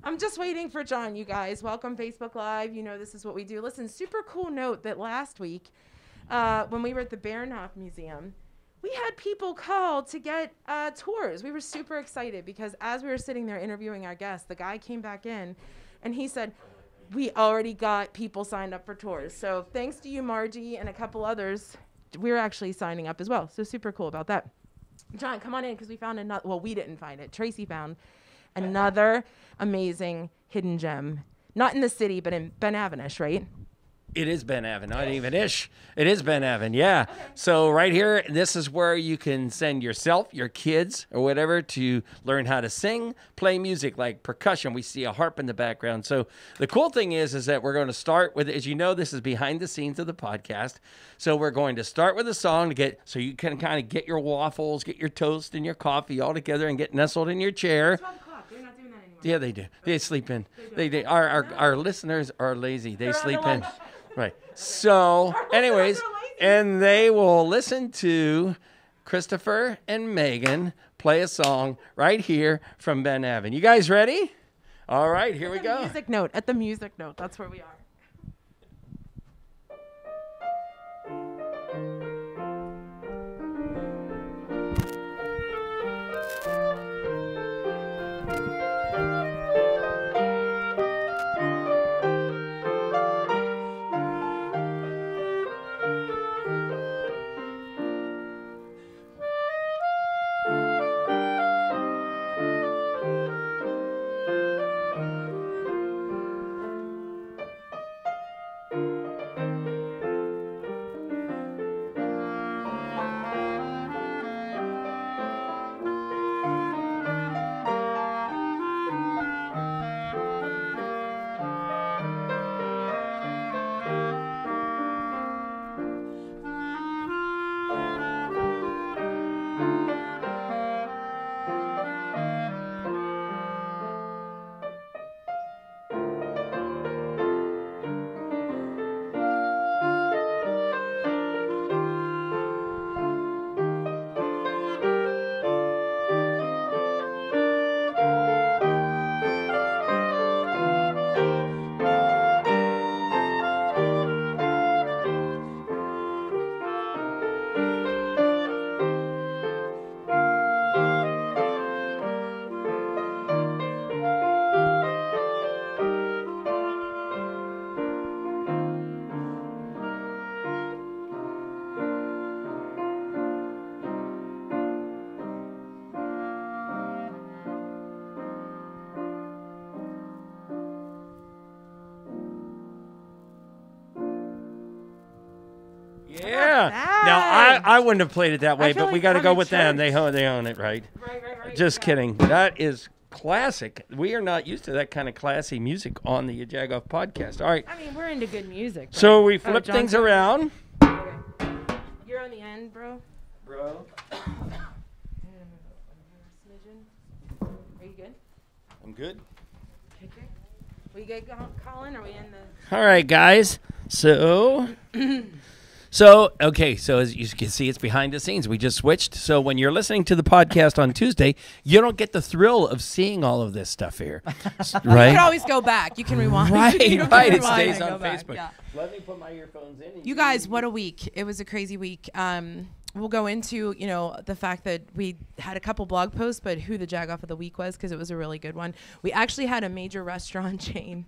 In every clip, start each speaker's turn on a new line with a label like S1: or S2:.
S1: I'm just waiting for John, you guys. Welcome, Facebook Live. You know this is what we do. Listen, super cool note that last week when we were at the Baranov Museum, we had people call to get tours. We were super excited because as we were sitting there interviewing our guests, the guy came back in and he said, we already got people signed up for tours. So thanks to you, Margie, and a couple others, we're actually signing up as well. So super cool about that. John, come on in because we found another, well, we didn't find it. Tracy found another amazing hidden gem. Not in the city, but in Ben Avon-ish, right?
S2: It is Ben Avon, not even ish. It is Ben Avon, yeah. Okay. So right here, this is where you can send yourself, your kids, or whatever to learn how to sing, play music like percussion. We see a harp in the background. So the cool thing is that we're going to start with, as you know, this is behind the scenes of the podcast. So we're going to start with a song to get, so you can kind of get your waffles, get your toast and your coffee all together and get nestled in your chair.
S1: They're not doing that anymore.
S2: Yeah, they do. They sleep in. Our listeners are lazy. They sleep in. Right. So, anyways, and they will listen to Christopher and Megan play a song right here from Ben Avon. You guys ready? All right, here we go.
S1: At the music note, that's where we are.
S2: Now, I wouldn't have played it that way, but we got to go with them. They own it, right?
S1: Right.
S2: Just kidding. That is classic. We are not used to that kind of classy music on the YaJagoff Podcast. All right.
S1: I mean, we're into good music. Right?
S2: So we flip things around.
S1: Okay. You're on the end, bro.
S2: Bro.
S1: Are you good?
S2: I'm good.
S1: Okay. We good, Colin? Are we in the...
S2: All right, guys. So as you can see, it's behind the scenes. We just switched. So when you're listening to the podcast on Tuesday, you don't get the thrill of seeing all of this stuff here, right?
S1: You can always go back. You can rewind.
S2: Right. It stays
S1: and
S2: on Facebook.
S1: Yeah.
S2: Let me put my earphones in.
S1: You guys, what a week. It was a crazy week. We'll go into, the fact that we had a couple blog posts, but who the YaJagoff of the week was, because it was a really good one. We actually had a major restaurant chain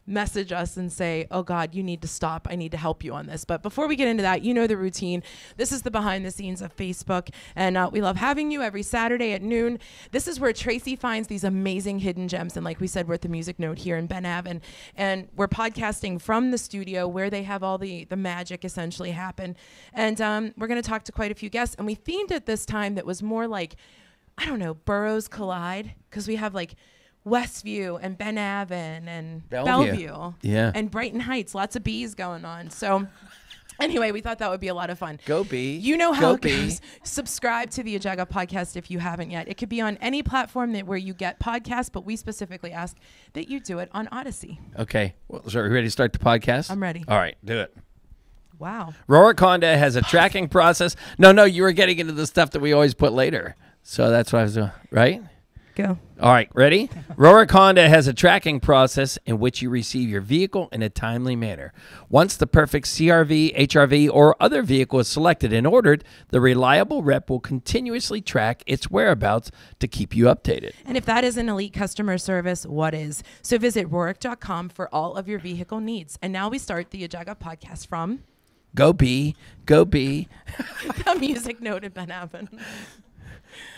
S1: message us and say, oh God, you need to stop. I need to help you on this. But before we get into that, you know the routine. This is the behind the scenes of Facebook. And we love having you every Saturday at noon. This is where Tracy finds these amazing hidden gems. And like we said, we're at the music note here in Ben Avon. And we're podcasting from the studio where they have all the magic essentially happen. And we're going to talk to quite a few guests. And we themed it this time that was more like, I don't know, boroughs collide. Because we have like Westview and Ben Avon and Bellevue.
S2: Yeah.
S1: And Brighton Heights, lots of B's going on. So anyway, we thought that would be a lot of fun.
S2: Go B.
S1: You know how it goes. Subscribe to the YaJagoff Podcast if you haven't yet. It could be on any platform where you get podcasts, but we specifically ask that you do it on Odyssey.
S2: Okay. Well, so are we ready to start the podcast?
S1: I'm ready.
S2: All right, do it.
S1: Wow.
S2: Rorik Honda has a tracking process. No, you were getting into the stuff that we always put later. So that's what I was doing, right?
S1: Go.
S2: All right, ready? Rorick Honda has a tracking process in which you receive your vehicle in a timely manner. Once the perfect CRV, HRV, or other vehicle is selected and ordered, the reliable rep will continuously track its whereabouts to keep you updated.
S1: And if that isn't elite customer service, what is? So visit Rorick.com for all of your vehicle needs. And now we start the YaJagoff Podcast from
S2: Go B, go B.
S1: the music noted Ben Avon.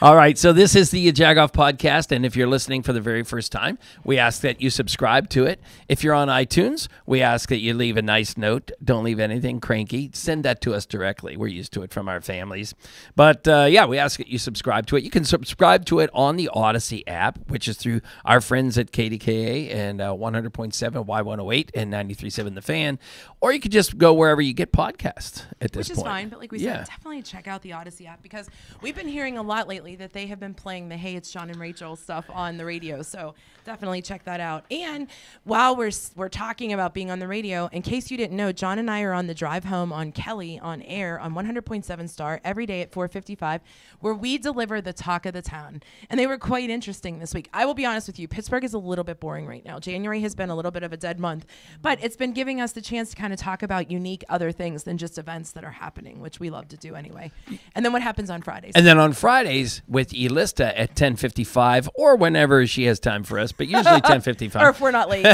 S2: All right, so this is the YaJagoff Podcast, and if you're listening for the very first time, we ask that you subscribe to it. If you're on iTunes, we ask that you leave a nice note. Don't leave anything cranky. Send that to us directly. We're used to it from our families. But, we ask that you subscribe to it. You can subscribe to it on the Odyssey app, which is through our friends at KDKA and 100.7 Y108 and 93.7 The Fan, or you could just go wherever you get podcasts at this point.
S1: Which is fine, but like we said, definitely check out the Odyssey app because we've been hearing a lot lately that they have been playing the Hey, It's John and Rachel stuff on the radio. So definitely check that out. And while we're talking about being on the radio, in case you didn't know, John and I are on the drive home on Kelly on air on 100.7 Star every day at 4:55, where we deliver the talk of the town. And they were quite interesting this week. I will be honest with you, Pittsburgh is a little bit boring right now. January has been a little bit of a dead month, but it's been giving us the chance to kind of talk about unique other things than just events that are happening, which we love to do anyway. And then what happens on Fridays?
S2: And then on Fridays with Elista at 10:55 or whenever she has time for us, but usually 10:55.
S1: Or if we're not late.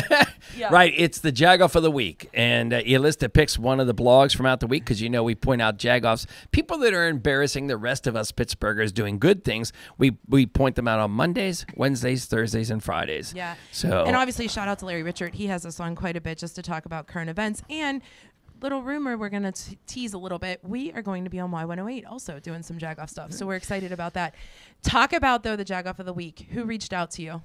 S1: Yeah.
S2: Right. It's the JaGoff of the week. And Elista picks one of the blogs from out the week because, we point out JaGoffs, people that are embarrassing the rest of us Pittsburghers doing good things. We point them out on Mondays, Wednesdays, Thursdays, and Fridays.
S1: Yeah.
S2: So,
S1: and obviously, shout out to Larry Richard. He has us on quite a bit just to talk about current events. And little rumor we're going to tease a little bit. We are going to be on Y108 also doing some JaGoff stuff. So we're excited about that. Talk about, though, the JaGoff of the week. Who reached out to you?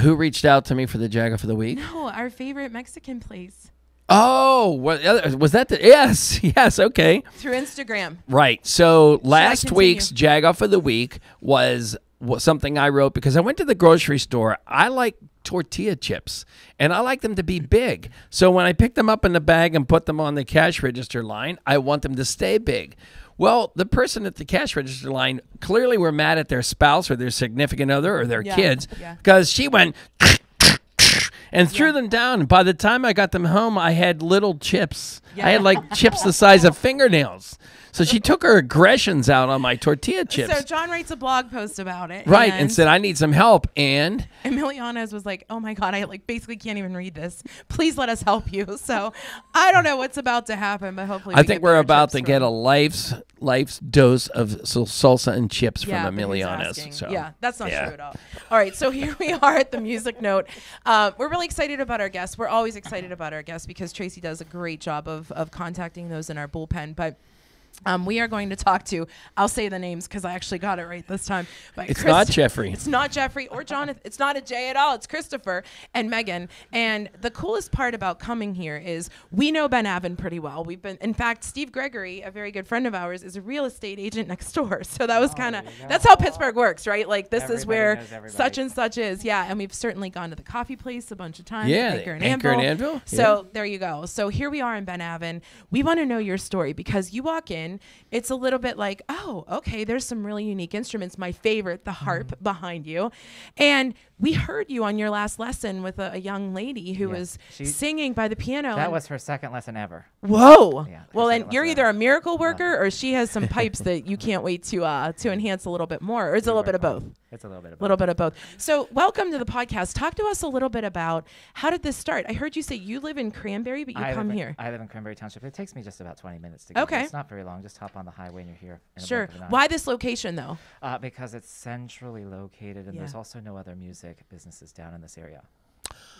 S2: Who reached out to me for the JaGoff of the week?
S1: No, our favorite Mexican place.
S2: Oh, was that yes, okay.
S1: Through Instagram.
S2: Right. So last week's JaGoff of the week was something I wrote because I went to the grocery store. I like tortilla chips, and I like them to be big. So when I pick them up in the bag and put them on the cash register line, I want them to stay big. Well, the person at the cash register line clearly were mad at their spouse or their significant other or their kids because she went and threw them down. By the time I got them home, I had little chips. I had like chips the size of fingernails. So she took her aggressions out on my tortilla chips.
S1: So John writes a blog post about it.
S2: Right, and said, I need some help. And
S1: Emiliana's was like, oh my God, I basically can't even read this. Please let us help you. So I don't know what's about to happen, but hopefully
S2: I think we're about to get a life's dose of salsa and chips from Emiliana's. So.
S1: Yeah, that's not true at all. All right, so here we are at the music note. We're really excited about our guests. We're always excited about our guests because Tracy does a great job of contacting those in our bullpen. But we are going to talk to, I'll say the names because I actually got it right this time.
S2: It's not Jeffrey.
S1: It's not Jeffrey or Jonathan. It's not a J at all. It's Christopher and Megan. And the coolest part about coming here is we know Ben Avon pretty well. In fact, Steve Gregory, a very good friend of ours, is a real estate agent next door. So that was that's how Pittsburgh works, right? Like this is where such and such is. Yeah. And we've certainly gone to the coffee place a bunch of times.
S2: Yeah.
S1: Anchor and Anvil. So there you go. So here we are in Ben Avon. We want to know your story because you walk in, it's a little bit like, oh, okay, there's some really unique instruments. My favorite, the harp behind you. And we heard you on your last lesson with a young lady who was singing by the piano.
S3: That was her second lesson ever.
S1: Whoa. Yeah, well, and you're either a miracle worker or she has some pipes that you can't wait to enhance a little bit more. Or it's a little bit of both.
S3: It's a little bit of both.
S1: Little bit of both. So welcome to the podcast. Talk to us a little bit about how did this start? I heard you say you live in Cranberry, but you come here.
S3: I live in Cranberry Township. It takes me just about 20 minutes to get here. It's not very long. Just hop on the highway and you're here.
S1: Sure. Why this location, though?
S3: Because it's centrally located and there's also no other music businesses down in this area.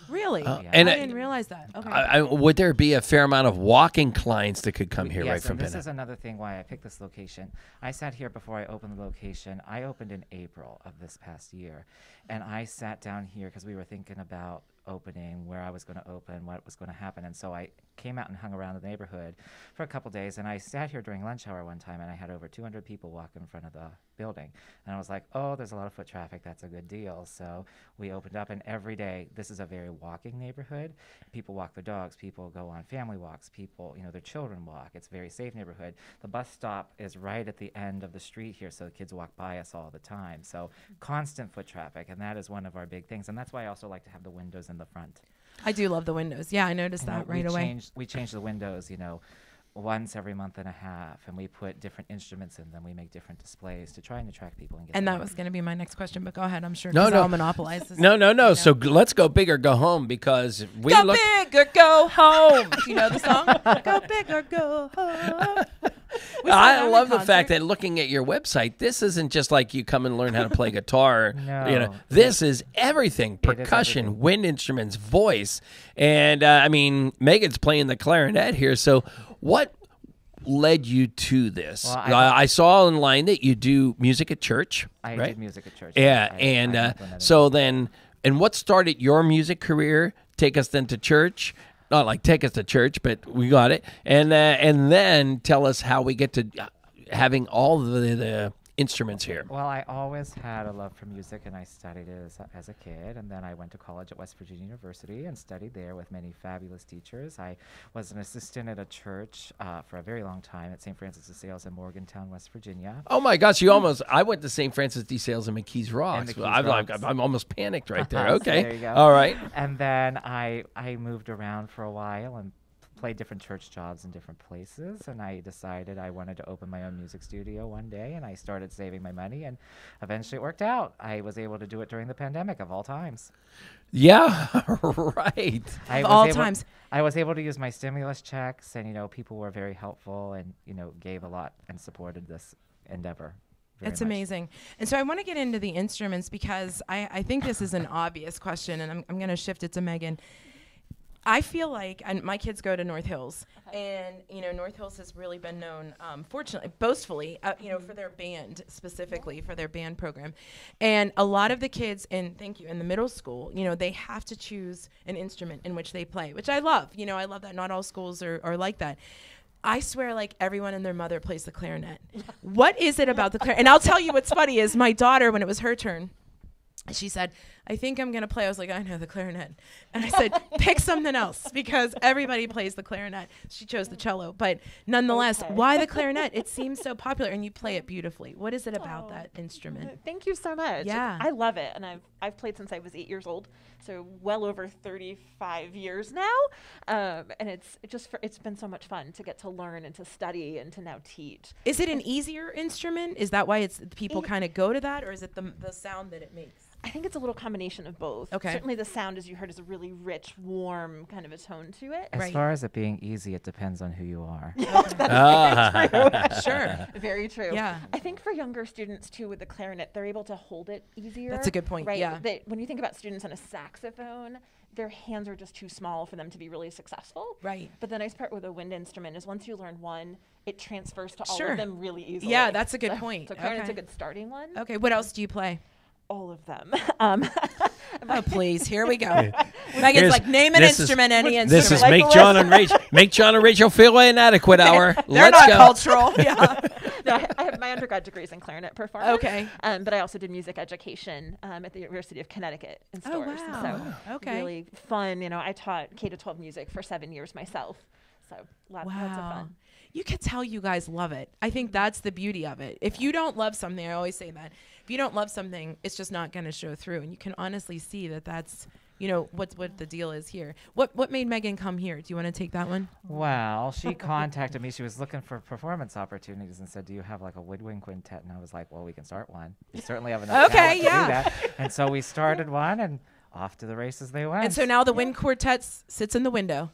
S1: Really?
S2: And
S1: I didn't realize that. Okay.
S2: Would there be a fair amount of walking clients that could come here right from
S3: This is another thing why I picked this location. I sat here before I opened the location. I opened in April of this past year, and I sat down here because we were thinking about opening, where I was going to open, what was going to happen. And so I came out and hung around the neighborhood for a couple days, and I sat here during lunch hour one time, and I had over 200 people walk in front of the building. And I was like, oh, there's a lot of foot traffic. That's a good deal. So we opened up, and every day, this is a very walking neighborhood. People walk their dogs. People go on family walks. People, their children walk. It's a very safe neighborhood. The bus stop is right at the end of the street here, so the kids walk by us all the time. So constant foot traffic, and that is one of our big things. And that's why I also like to have the windows in the front.
S1: I do love the windows. Yeah, I noticed that right away.
S3: We change the windows, once every month and a half, and we put different instruments in them. We make different displays to try and attract people and get
S1: And
S3: them
S1: that was going to be my next question, but go ahead. I'm sure
S2: No,
S1: I'll monopolize this.
S2: No. So let's go big or go home, because we
S1: go big or go home. Do you know the song? Go big or go home.
S2: I love the fact that looking at your website, this isn't just like you come and learn how to play guitar.
S3: No.
S2: This is everything: percussion,
S3: everything.
S2: wind instruments, voice, and Megan's playing the clarinet here. So, what led you to this?
S3: Well,
S2: I saw online that you do music at church.
S3: I
S2: right?
S3: did music at church.
S2: Yeah, and what started your music career? Take us then to church. Not like take us to church, but we got it. And then tell us how we get to having all the instruments here.
S3: Well, I always had a love for music, and I studied it as a kid. And then I went to college at West Virginia University and studied there with many fabulous teachers. I was an assistant at a church for a very long time at St. Francis de Sales in Morgantown, West Virginia.
S2: Oh my gosh! I went to St. Francis de Sales in McKees Rocks. I'm almost panicked right there. Okay,
S3: So there you go.
S2: All right.
S3: And then I moved around for a while and played different church jobs in different places, and I decided I wanted to open my own music studio one day, and I started saving my money, and eventually it worked out. I was able to do it during the pandemic, of all times.
S2: Yeah, right.
S3: I was able to use my stimulus checks, and people were very helpful and gave a lot and supported this endeavor.
S1: It's amazing. And so I want to get into the instruments, because I think this is an obvious question, and I'm going to shift it to Megan. I feel like, and my kids go to North Hills, and North Hills has really been known, fortunately, boastfully, for their band, specifically for their band program. And a lot of the kids in the middle school, they have to choose an instrument in which they play, which I love. I love that not all schools are like that. I swear, like, everyone and their mother plays the clarinet. What is it about the clarinet? And I'll tell you what's funny is my daughter, when it was her turn, she said, I think I'm going to play. I was like, I know the clarinet. And I said, pick something else, because everybody plays the clarinet. She chose the cello. But nonetheless, why the clarinet? It seems so popular, and you play it beautifully. What is it about that instrument?
S4: Thank you so much.
S1: Yeah.
S4: I love it. And I've played since I was 8 years old, so well over 35 years now. And it's been so much fun to get to learn and to study and to now teach.
S1: Is it an easier instrument? Is that why people kind of go to that, or is it the sound that it makes?
S4: I think it's a little combination of both.
S1: Okay.
S4: Certainly the sound, as you heard, is a really rich, warm kind of a tone to it.
S3: As far as it being easy, it depends on who you are.
S1: Sure.
S4: Very true.
S1: Yeah.
S4: I think for younger students, too, with the clarinet, they're able to hold it easier.
S1: That's a good point,
S4: right?
S1: yeah.
S4: When you think about students on a saxophone, their hands are just too small for them to be really successful.
S1: Right.
S4: But the nice part with a wind instrument is once you learn one, it transfers to all of them really easily.
S1: Yeah, that's a good point.
S4: So clarinet's a good starting one.
S1: Okay, what else do you play?
S4: All of them.
S1: Oh, please, here we go. Megan's like, name an instrument, any instrument.
S2: This is make John and Rachel feel inadequate hour.
S1: They're
S2: Let's
S1: not
S2: go.
S1: cultural. Yeah.
S4: No, I have my undergrad degrees in clarinet performance.
S1: Okay.
S4: But I also did music education at the University of Connecticut in Storrs.
S1: Oh, wow.
S4: So really fun. I taught K-12 music for 7 years myself. So lots of fun.
S1: You can tell you guys love it. I think that's the beauty of it. If you don't love something, I always say that, if you don't love something, it's just not going to show through. And you can honestly see that that's, what the deal is here. What made Megan come here? Do you want to take that one?
S3: Well, she contacted me. She was looking for performance opportunities and said, do you have like a woodwind quintet? And I was like, well, we can start one. We certainly have enough talent to do that. And so we started one, and off to the races they went.
S1: And so now the wind quartet sits in the window.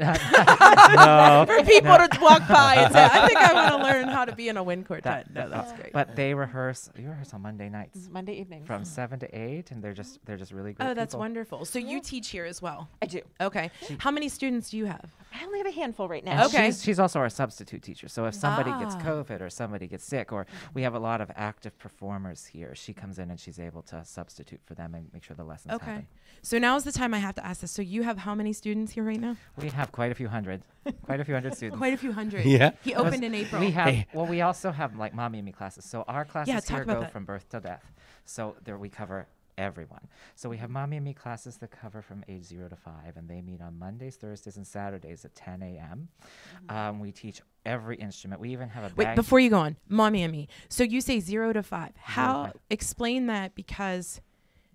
S3: No.
S1: For people to walk by and say, I think I want to learn how to be in a wind quartet. No, that's great.
S3: But they rehearse. You rehearse on Monday nights.
S4: Monday evenings.
S3: From 7 to 8, and they're just really great.
S1: Oh, that's
S3: people.
S1: wonderful. So you teach here as well?
S4: I do.
S1: Okay. How many students do you have?
S4: I only have a handful right
S3: And
S4: now.
S1: Okay.
S3: she's also our substitute teacher. So if somebody gets
S1: Ah.
S3: COVID or somebody gets sick, or we have a lot of active performers here, she comes in and she's able to substitute for them and make sure the lessons
S1: Okay.
S3: happen.
S1: So now's the time I have to ask this. So you have how many students here right now?
S3: We have quite a few hundred students.
S1: Quite a few hundred.
S2: Yeah.
S1: He opened in April.
S3: We have,
S2: Hey.
S3: well, we also have like mommy and me classes. So our classes
S1: talk
S3: here
S1: about
S3: go
S1: that.
S3: from birth to death. So there we cover everyone. So we have mommy and me classes that cover from age 0 to 5, and they meet on Mondays, Thursdays, and Saturdays at 10 a.m. We teach every instrument. We even have a
S1: Wait,
S3: bag.
S1: before you go on, Mommy and Me. So you say 0 to 5. How?
S3: 5.
S1: Explain that, because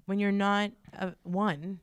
S1: when you're not one,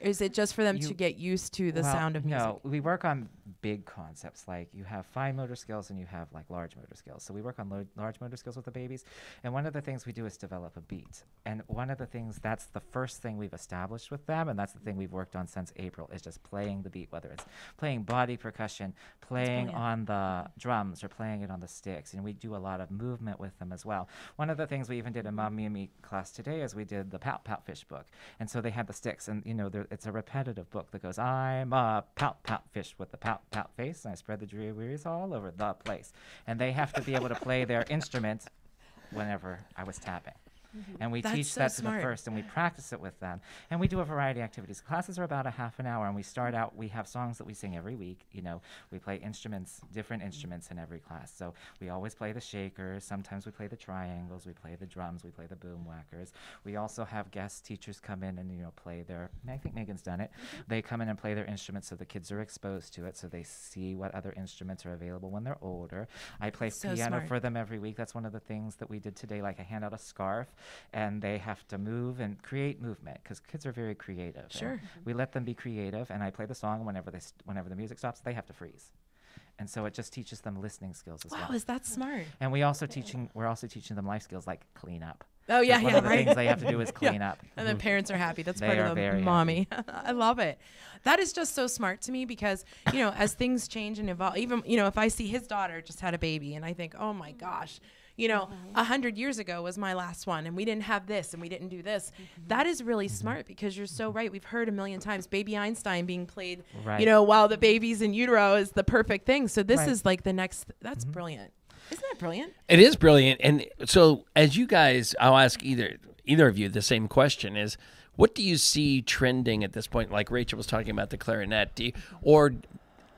S1: is it just for them to
S3: You-
S1: get used to the
S3: Well,
S1: sound of music?
S3: No, we work on big concepts, like you have fine motor skills and you have like large motor skills. So we work on large motor skills with the babies, and one of the things we do is develop a beat. And one of the things, that's the first thing we've established with them, and that's the thing we've worked on since April, is just playing the beat, whether it's playing body percussion, playing
S1: brilliant.
S3: on the drums, or playing it on the sticks. And we do a lot of movement with them as well. One of the things we even did in Mommy and Me class today is we did the Pout Pout Fish book. And so they had the sticks, and it's a repetitive book that goes, I'm a pout pout fish with a pout pout face, and I spread the drearies all over the place. And they have to be able to play their instrument whenever I was tapping. And we
S1: That's
S3: teach
S1: so
S3: that to the
S1: smart.
S3: first, and we practice it with them. And we do a variety of activities. Classes are about a half an hour, and we start out, we have songs that we sing every week. We play instruments, different instruments in every class. So we always play the shakers. Sometimes we play the triangles. We play the drums. We play the boom whackers. We also have guest teachers come in and, play their, I think Megan's done it. They come in and play their instruments so the kids are exposed to it, so they see what other instruments are available when they're older. I play
S1: So
S3: piano
S1: smart.
S3: for them every week. That's one of the things that we did today. Like I hand out a scarf, and they have to move and create movement, because kids are very creative. And
S1: Sure.
S3: we let them be creative, and I play the song. Whenever the music stops, they have to freeze. And so it just teaches them listening skills as
S1: Wow,
S3: well.
S1: is that smart?
S3: And we're also teaching them life skills like clean up.
S1: Oh, yeah,
S3: 'Cause one
S1: yeah,
S3: of the
S1: right.
S3: things they have to do is clean up.
S1: And then parents are happy. That's
S3: They
S1: part
S3: are
S1: of the
S3: very
S1: mommy. I love it. That is just so smart to me, because, as things change and evolve, even, if I see his daughter just had a baby and I think, oh my gosh, 100 years ago was my last one, and we didn't have this and we didn't do this. That is really smart, because you're so right. We've heard a million times Baby Einstein being played,
S3: Right.
S1: while the baby's in utero is the perfect thing. So this
S3: Right.
S1: is like the next, that's brilliant. Isn't that brilliant?
S2: It is brilliant. And so as you guys, I'll ask either of you the same question, is what do you see trending at this point? Like Rachel was talking about the clarinet,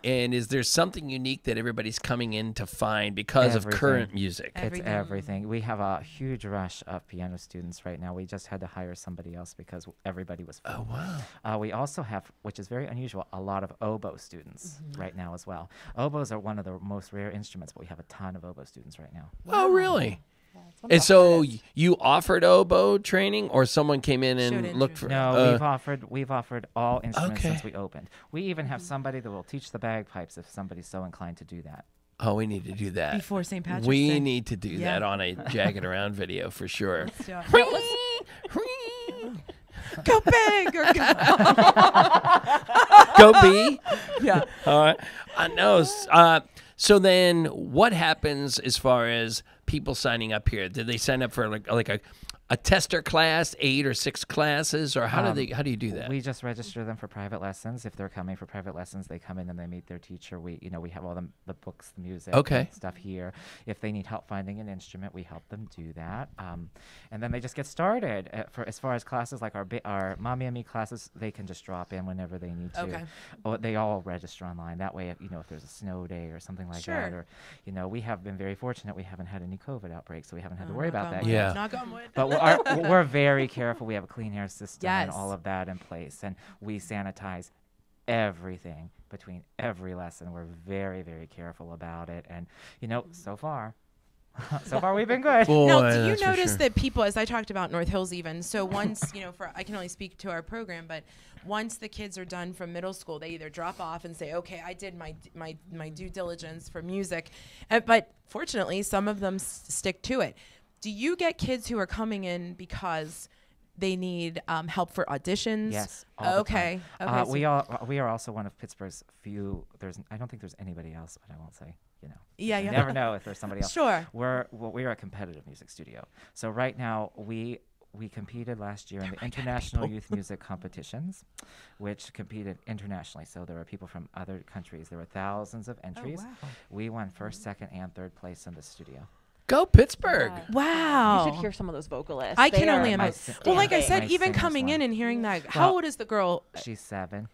S2: and is there something unique that everybody's coming in to find because of
S3: Everything.
S2: current music?
S1: Everything.
S3: It's everything. We have a huge rush of piano students right now. We just had to hire somebody else because everybody was full.
S2: Oh, wow.
S3: We also have, which is very unusual, a lot of oboe students right now as well. Oboes are one of the most rare instruments, but we have a ton of oboe students right now.
S2: Oh, really?
S4: It's one of
S2: And
S4: the
S2: so
S4: hardest.
S2: you offered oboe training, or someone came in
S1: Showed
S2: and looked for?
S3: No, we've offered all instruments
S2: okay.
S3: since we opened. We even have somebody that will teach the bagpipes if somebody's so inclined to do that.
S2: Oh, we need to do that.
S1: Before St. Patrick's
S2: we
S1: Day.
S2: need to do
S1: Yeah.
S2: that on a Jagged Around video for sure.
S1: Let's do it. Go big or go.
S2: Go B.
S1: Yeah.
S2: All right. No. So then, what happens as far as people signing up here? Did they sign up for like a tester class, 8 or 6 classes, or how do you do that?
S3: We just register them for private lessons. If they're coming for private lessons, they come in and they meet their teacher. We have all the books, the music,
S2: Okay.
S3: and stuff here. If they need help finding an instrument, we help them do that. And then they just get started. As far as classes like our Mommy and Me classes, they can just drop in whenever they need to.
S1: Okay.
S3: Or they all register online. That way, if there's a snow day or something like
S1: Sure.
S3: that, or we have been very fortunate. We haven't had any COVID outbreaks, so we haven't had to worry
S1: Knock
S3: about
S1: on
S3: that
S1: wood.
S3: yet.
S2: Yeah.
S1: Knock on wood.
S3: But we're very careful. We have a clean air system and
S1: Yes.
S3: all of that in place. And we sanitize everything between every lesson. We're very, very careful about it. And, so far we've been good.
S2: Boy,
S1: Now, do you
S2: that's for
S1: notice
S2: sure.
S1: that people, as I talked about North Hills even, so once, I can only speak to our program, but once the kids are done from middle school, they either drop off and say, okay, I did my due diligence for music. But fortunately, some of them stick to it. Do you get kids who are coming in because they need help for auditions?
S3: Yes. All the time.
S1: Okay.
S3: We are also one of Pittsburgh's few. I don't think there's anybody else, but I won't say.
S1: Yeah.
S3: You never know if there's somebody else.
S1: Sure.
S3: We're a competitive music studio. So right now we competed last year in the International Youth Music Competitions, which competed internationally. So there were people from other countries. There were thousands of entries.
S1: Oh, wow.
S3: We won first, second, and third place in the studio.
S2: Go Pittsburgh.
S1: Wow.
S4: You should hear some of those vocalists.
S1: I
S4: They
S1: can
S4: are
S1: only imagine. Well, like I said,
S3: My
S1: even
S3: singers
S1: coming in
S3: won.
S1: and hearing that, how
S3: Well,
S1: old is the girl?
S3: She's 7.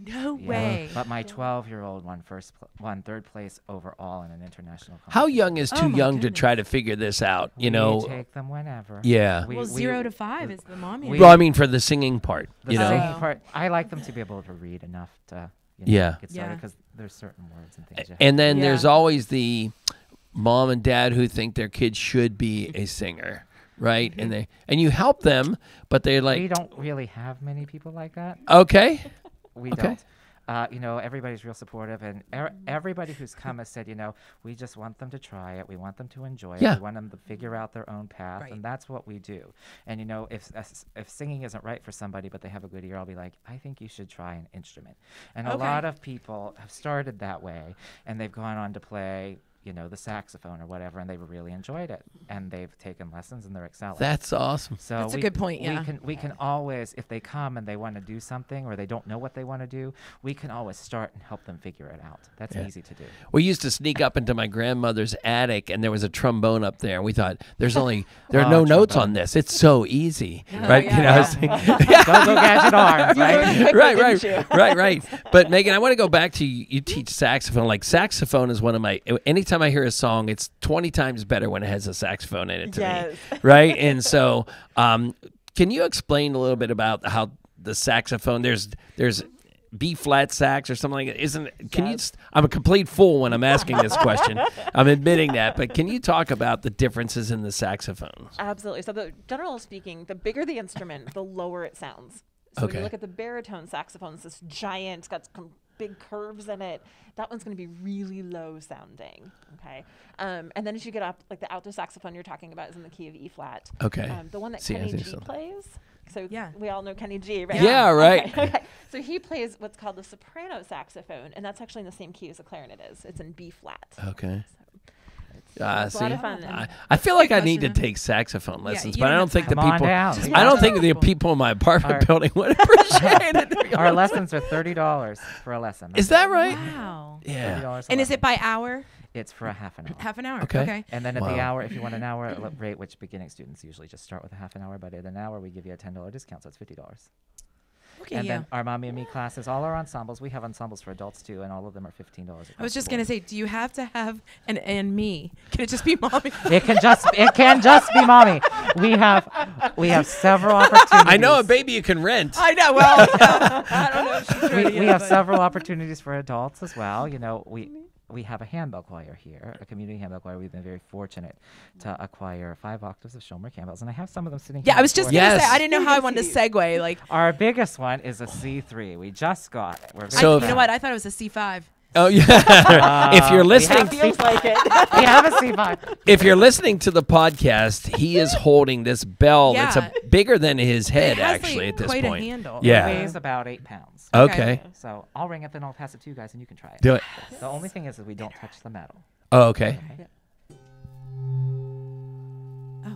S1: No
S3: Yeah.
S1: way.
S3: But my 12-year-old won third place overall in an international competition.
S2: How young is too
S1: Oh, my
S2: young to
S1: goodness.
S2: try to figure this out? You
S3: We
S2: know.
S3: take them whenever.
S2: Yeah.
S1: Well, 0 to 5 is the mommy.
S3: we-
S2: Well, I mean, for the singing part,
S3: The
S2: you know.
S3: singing
S1: Oh.
S3: part, I like them to be able to read enough to
S2: Yeah.
S3: get
S1: Yeah.
S3: started because there's certain words and things.
S2: And then
S1: Yeah.
S2: there's always the mom and dad who think their kid should be a singer, right? And you help them, but they're
S3: we
S2: like,
S3: don't really have many people like that.
S2: okay,
S3: We
S2: Okay.
S3: don't. Everybody's real supportive, and everybody who's come has said, we just want them to try it. We want them to enjoy it.
S2: Yeah.
S3: We want them to figure out their own path,
S1: Right.
S3: and that's what we do. And if singing isn't right for somebody, but they have a good ear, I'll be like, I think you should try an instrument. And a
S1: Okay.
S3: lot of people have started that way, and they've gone on to play, the saxophone or whatever, and they've really enjoyed it, and they've taken lessons, and they're excelling.
S2: that's awesome.
S3: So
S1: That's a good point, yeah.
S3: We can always, if they come and they want to do something or they don't know what they want to do, we can always start and help them figure it out. That's
S2: Yeah.
S3: easy to do.
S2: We used to sneak up into my grandmother's attic, and there was a trombone up there, and we thought, there are no notes on this. It's so easy, right?
S1: yeah.
S3: Go Gadget Arms, right?
S2: right. But Megan, I want to go back to you teach saxophone. Like saxophone is one of my. Anytime I hear a song, it's 20 times better when it has a saxophone in it to
S4: Yes.
S2: me, right? And so, can you explain a little bit about how the saxophone? There's B flat sax or something like that. Can you? I'm a complete fool when I'm asking this question. I'm admitting that, but can you talk about the differences in the saxophones?
S4: Absolutely. So, generally speaking, the bigger the instrument, the lower it sounds. So when
S2: Okay.
S4: you look at the baritone saxophone, it's this giant, it's got some big curves in it. That one's going to be really low sounding. Okay. And then as you get up, like the alto saxophone you're talking about is in the key of E flat.
S2: Okay.
S4: The one that
S2: See, I
S4: Kenny
S2: think
S4: G
S2: so.
S4: plays. So
S1: Yeah.
S4: we all know Kenny G, right?
S2: Yeah, right.
S4: Okay. So he plays what's called the soprano saxophone, and that's actually in the same key as the clarinet is. It's in B flat.
S2: Okay.
S4: It's a
S2: See,
S4: lot of fun.
S2: I feel like I need to
S1: question.
S2: take saxophone lessons,
S1: you
S2: but I
S1: don't
S2: don't
S1: have
S2: think
S1: to.
S2: the
S3: Come on
S2: people.
S3: down.
S2: I don't
S1: Yeah.
S2: think the people in my apartment
S3: Our-
S2: building would appreciate it. to be
S3: Our
S2: honest.
S3: lessons are $30 for a lesson.
S2: Is that right?
S1: Wow.
S2: Yeah.
S3: $30 a
S1: And is it
S3: lesson.
S1: by hour?
S3: It's for a half an hour.
S1: Half an hour.
S2: Okay.
S1: Okay.
S3: And then at
S2: Wow.
S3: the hour, if you want an hour rate, which beginning students usually just start with a half an hour, but at an hour we give you a $10 discount, so it's $50.
S1: Okay.
S3: And
S1: Yeah.
S3: then our Mommy and Me classes, all our ensembles, we have ensembles for adults too, and all of them are $15.
S1: I was just gonna say, do you have to have an and me? Can it just be mommy?
S3: It can just be Mommy. We have several opportunities.
S2: I know a baby you can rent.
S1: I know. Well, I don't know if she's ready
S3: We
S1: yet,
S3: have
S1: but-
S3: several opportunities for adults as well. We have a handbell choir here, a community handbell choir. We've been very fortunate to acquire 5 octaves of Shomer Campbells, and I have some of them sitting here.
S1: Yeah, I was just
S3: before
S1: gonna
S3: me.
S1: say
S2: Yes.
S1: I didn't know how I wanted to segue. Like,
S3: Our biggest one is a C3. We just got it. We're very
S2: So
S1: you
S2: if-
S1: know what? I thought it was a C5.
S2: Oh yeah. If you're listening,
S4: Feels like it.
S3: We have a C5.
S2: if you're listening to the podcast, he is holding this bell that's
S1: Yeah.
S2: bigger than his head
S1: It has,
S2: actually
S1: like,
S2: at this
S1: quite a
S2: point.
S1: handle.
S2: Yeah.
S3: It weighs about 8 pounds.
S2: Okay.
S3: So I'll ring it, then I'll pass it to you guys, and you can try it.
S2: Do it.
S3: The only thing is that we don't touch the metal.
S2: Oh, okay.
S1: Oh wow.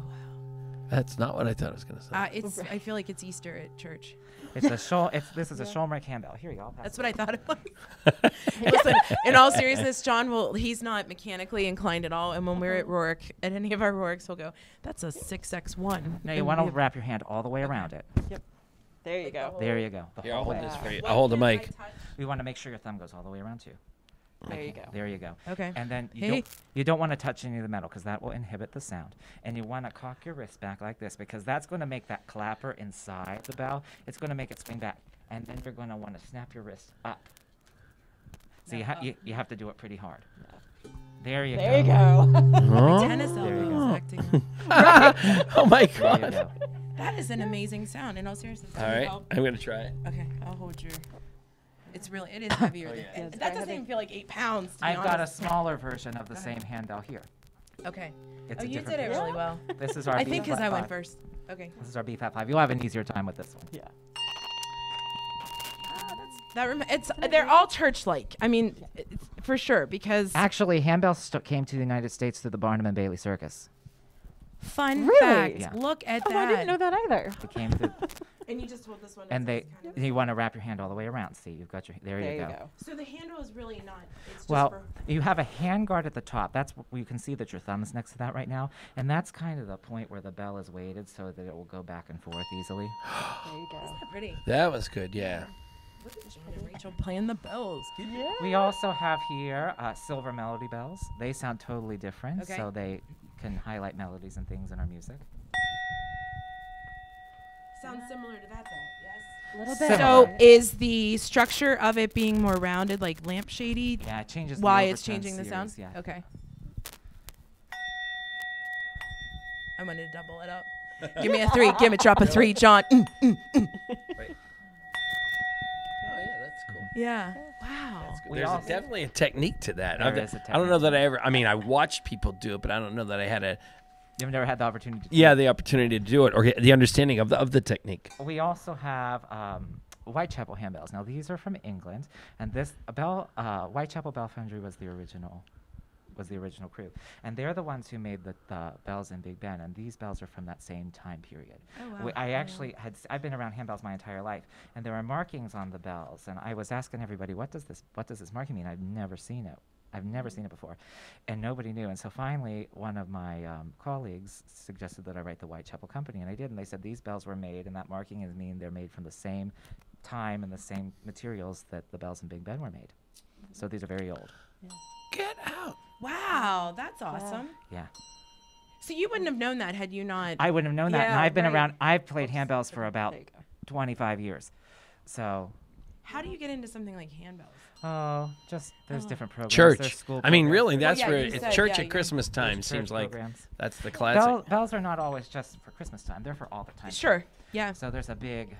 S2: That's not what I thought I was gonna say.
S1: It's. I feel like it's Easter at church.
S3: This is a Shomer handbell. Here you go. I'll pass
S1: That's
S3: it.
S1: what I thought it was. Listen, in all seriousness, John he's not mechanically inclined at all. And when we're at Rourke, at any of our Rourkes, he'll go, that's a 6X1.
S3: Now you
S1: And
S3: want to
S1: we have-
S3: wrap your hand all the way around it.
S4: There you go.
S3: There you go. The
S2: Here, I'll
S3: whole
S2: hold
S3: way.
S2: this for you.
S1: What
S2: I'll hold the
S1: can I
S2: mic.
S1: touch?
S3: We want to make sure your thumb goes all the way around too.
S4: There you go.
S3: There you go.
S1: Okay.
S3: And then
S1: Hey.
S3: you don't want to touch any of the metal because that will inhibit the sound. And you want to cock your wrist back like this because that's going to make that clapper inside the bell. It's going to make it swing back. And then you're going to want to snap your wrist up. So you have to do it pretty hard. There you
S4: There you
S3: go.
S4: go.
S1: Tennis
S3: There you
S1: elbow
S3: go.
S1: is acting.
S2: Oh my
S3: There you
S2: god.
S3: go.
S1: That is an amazing sound. In all seriousness.
S2: All right, I'm gonna try it.
S1: Okay, I'll hold your. It is heavier.
S2: Oh,
S1: than,
S2: yeah.
S4: It's
S1: that
S4: very
S1: doesn't
S4: heavy.
S1: even feel like 8 pounds. To be
S3: I've got a
S1: honest.
S3: smaller version of the
S1: Go
S3: same
S1: ahead.
S3: handbell here.
S1: Okay.
S3: It's
S1: Oh,
S3: a
S1: you
S3: different
S1: did it
S3: pitch.
S1: really well.
S3: This is our
S1: I
S3: B
S1: think because
S3: flat
S1: I went
S3: 5.
S1: first. Okay.
S3: This is our B flat 5. You'll have an easier time with this one.
S4: Yeah.
S1: They're all church-like. I mean, it's for sure, because
S3: Actually, handbells came to the United States through the Barnum and Bailey Circus.
S1: fun
S4: Really?
S1: fact.
S3: Yeah.
S1: Look at
S4: Oh,
S1: that.
S4: I didn't know that either.
S3: They came through,
S1: And you just hold this one.
S3: and
S1: as
S3: they.
S1: it's kind of-
S3: You want to wrap your hand all the way around. See, you've got your. There
S4: There
S3: you
S4: you
S3: go.
S4: go.
S1: So the handle is really not. It's just
S3: Well,
S1: for,
S3: you have a hand guard at the top. That's you can see that your thumb is next to that right now, and that's kind of the point where the bell is weighted so that it will go back and forth easily.
S4: There you go.
S1: Isn't that pretty?
S2: That was good. Yeah.
S1: Look at John and Rachel playing the bells.
S4: Yeah.
S3: We also have here silver melody bells. They sound totally different,
S1: Okay.
S3: so they can highlight melodies and things in our music.
S1: Sounds similar to that, though. Yes.
S4: A little
S3: Similar.
S4: bit.
S1: So is the structure of it being more rounded, like lampshady,
S3: Yeah, it changes. the
S1: why it's
S3: overtone
S1: changing the sound?
S3: series, Yeah.
S1: Okay. I'm gonna double it up. Give me a 3. Give me drop a 3, John.
S2: Right. Oh yeah, that's cool.
S1: Yeah. Wow.
S2: That's good.
S3: We
S2: There's
S3: also-
S2: definitely a technique to that.
S3: There
S2: I've-
S3: is a
S2: I don't know
S3: technique.
S2: that I ever. I mean, I watched people do it, but I don't know that I had
S3: You've never had the opportunity to.
S2: the opportunity to do it or the understanding of the technique.
S3: We also have Whitechapel handbells. Now these are from England, and this Whitechapel Bell Foundry was the original crew, and they're the ones who made the bells in Big Ben, and these bells are from that same time period.
S1: Oh, wow.
S3: I actually I've been around handbells my entire life, and there are markings on the bells, and I was asking everybody, what does this marking mean? I've never seen it. I've never seen it before, and nobody knew. And so finally, one of my colleagues suggested that I write the Whitechapel Company, and I did. And they said these bells were made, and that marking is mean they're made from the same time and the same materials that the bells in Big Ben were made. So these are very old.
S2: Get out.
S1: Wow, that's awesome.
S3: Yeah,
S1: So you wouldn't have known that had you not.
S3: I wouldn't have known that. And
S1: Yeah,
S3: I've been
S1: right.
S3: around. I've played handbells for about
S4: There you go.
S3: 25 years. So,
S1: How do you get into something like handbells?
S3: just there's different programs.
S2: Church.
S3: There's school
S2: I mean,
S3: programs.
S2: really, that's
S1: yeah,
S2: where
S1: you
S2: it's
S1: said,
S2: church
S1: yeah,
S2: at
S1: you-
S2: Christmas time.
S3: There's
S2: Seems
S3: church
S2: like
S3: programs.
S2: that's the classic.
S3: Bells are not always just for Christmas time. They're for all the time.
S1: Sure. Yeah.
S3: So there's a big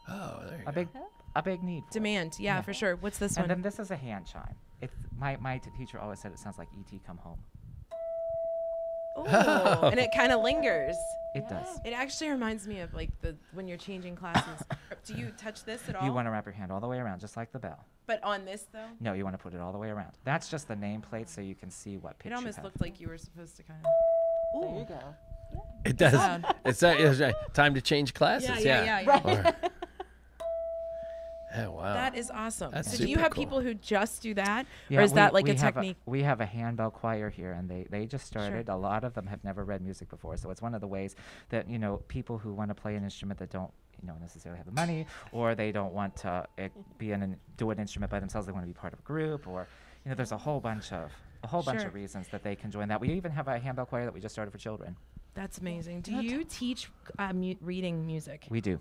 S2: Oh, there you go.
S3: a big need for it.
S1: Demand. Yeah,
S3: Yeah.
S1: for sure. What's this
S3: And
S1: one?
S3: then this is a hand chime. It's my teacher always said it sounds like E.T. come home.
S1: Ooh, and it kind of lingers.
S3: It does.
S1: It actually reminds me of like when you're changing classes. Do you touch this at all?
S3: You want to wrap your hand all the way around, just like the bell.
S1: But on this though,
S3: No, you want to put it all the way around. That's just the nameplate, so you can see what pitch
S1: it
S3: you
S1: almost
S3: have.
S1: looked like you were supposed to kind of.
S4: There you go.
S2: It does.
S1: Loud.
S2: It's time to change classes.
S1: Yeah.
S2: Oh wow.
S1: That is awesome.
S2: That's
S1: So do you
S2: super
S1: have
S2: cool.
S1: people who just do that,
S3: Yeah,
S1: or is that like
S3: we
S1: a
S3: have
S1: technique?
S3: We have a handbell choir here, and they just started. A lot of them have never read music before, so it's one of the ways that people who want to play an instrument that don't necessarily have the money, or they don't want to do an instrument by themselves. They want to be part of a group, or there's a whole bunch of
S1: Sure.
S3: reasons that they can join that. We even have a handbell choir that we just started for children.
S1: That's amazing. Do you teach reading music?
S3: We do.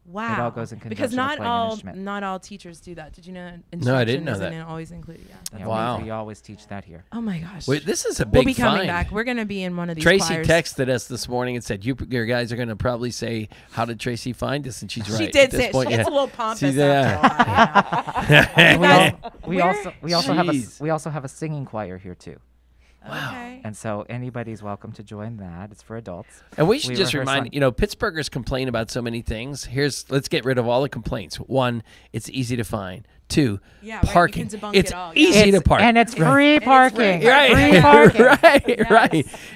S1: Wow.
S3: It all goes in
S1: because
S3: conjunction with playing an instrument.
S1: not all teachers do that. Did you know?
S2: No, I didn't know
S1: instruction
S2: that.
S1: isn't always included. Yeah. That's
S3: Yeah,
S2: Wow.
S3: we always teach that here.
S1: Oh my gosh.
S2: Wait, this is a big
S1: We'll be coming
S2: find.
S1: back. We're gonna be in one of these.
S2: Tracy
S1: choirs.
S2: texted us this morning and said, "Your guys are going to probably say, how did Tracy find us?" And she's right.
S1: She did
S2: at this
S1: say
S2: point,
S1: it's
S2: yeah.
S1: a little pompous.
S2: She's- yeah.
S1: After a while,
S3: we
S1: Where-
S3: also have a singing choir here too.
S1: yeah. Okay.
S3: And so anybody's welcome to join that. It's for adults.
S2: And we should
S3: We
S2: just
S3: rehearse
S2: remind, Pittsburghers complain about so many things. Let's get rid of all the complaints. 1, it's easy to find. 2,
S1: Yeah, right, we
S2: parking.
S1: can debunk
S2: It's
S1: it all, yeah.
S2: easy to park.
S3: And it's
S1: Right.
S3: free
S1: And it's
S3: parking.
S1: free.
S2: Right,
S3: Free parking.
S2: right.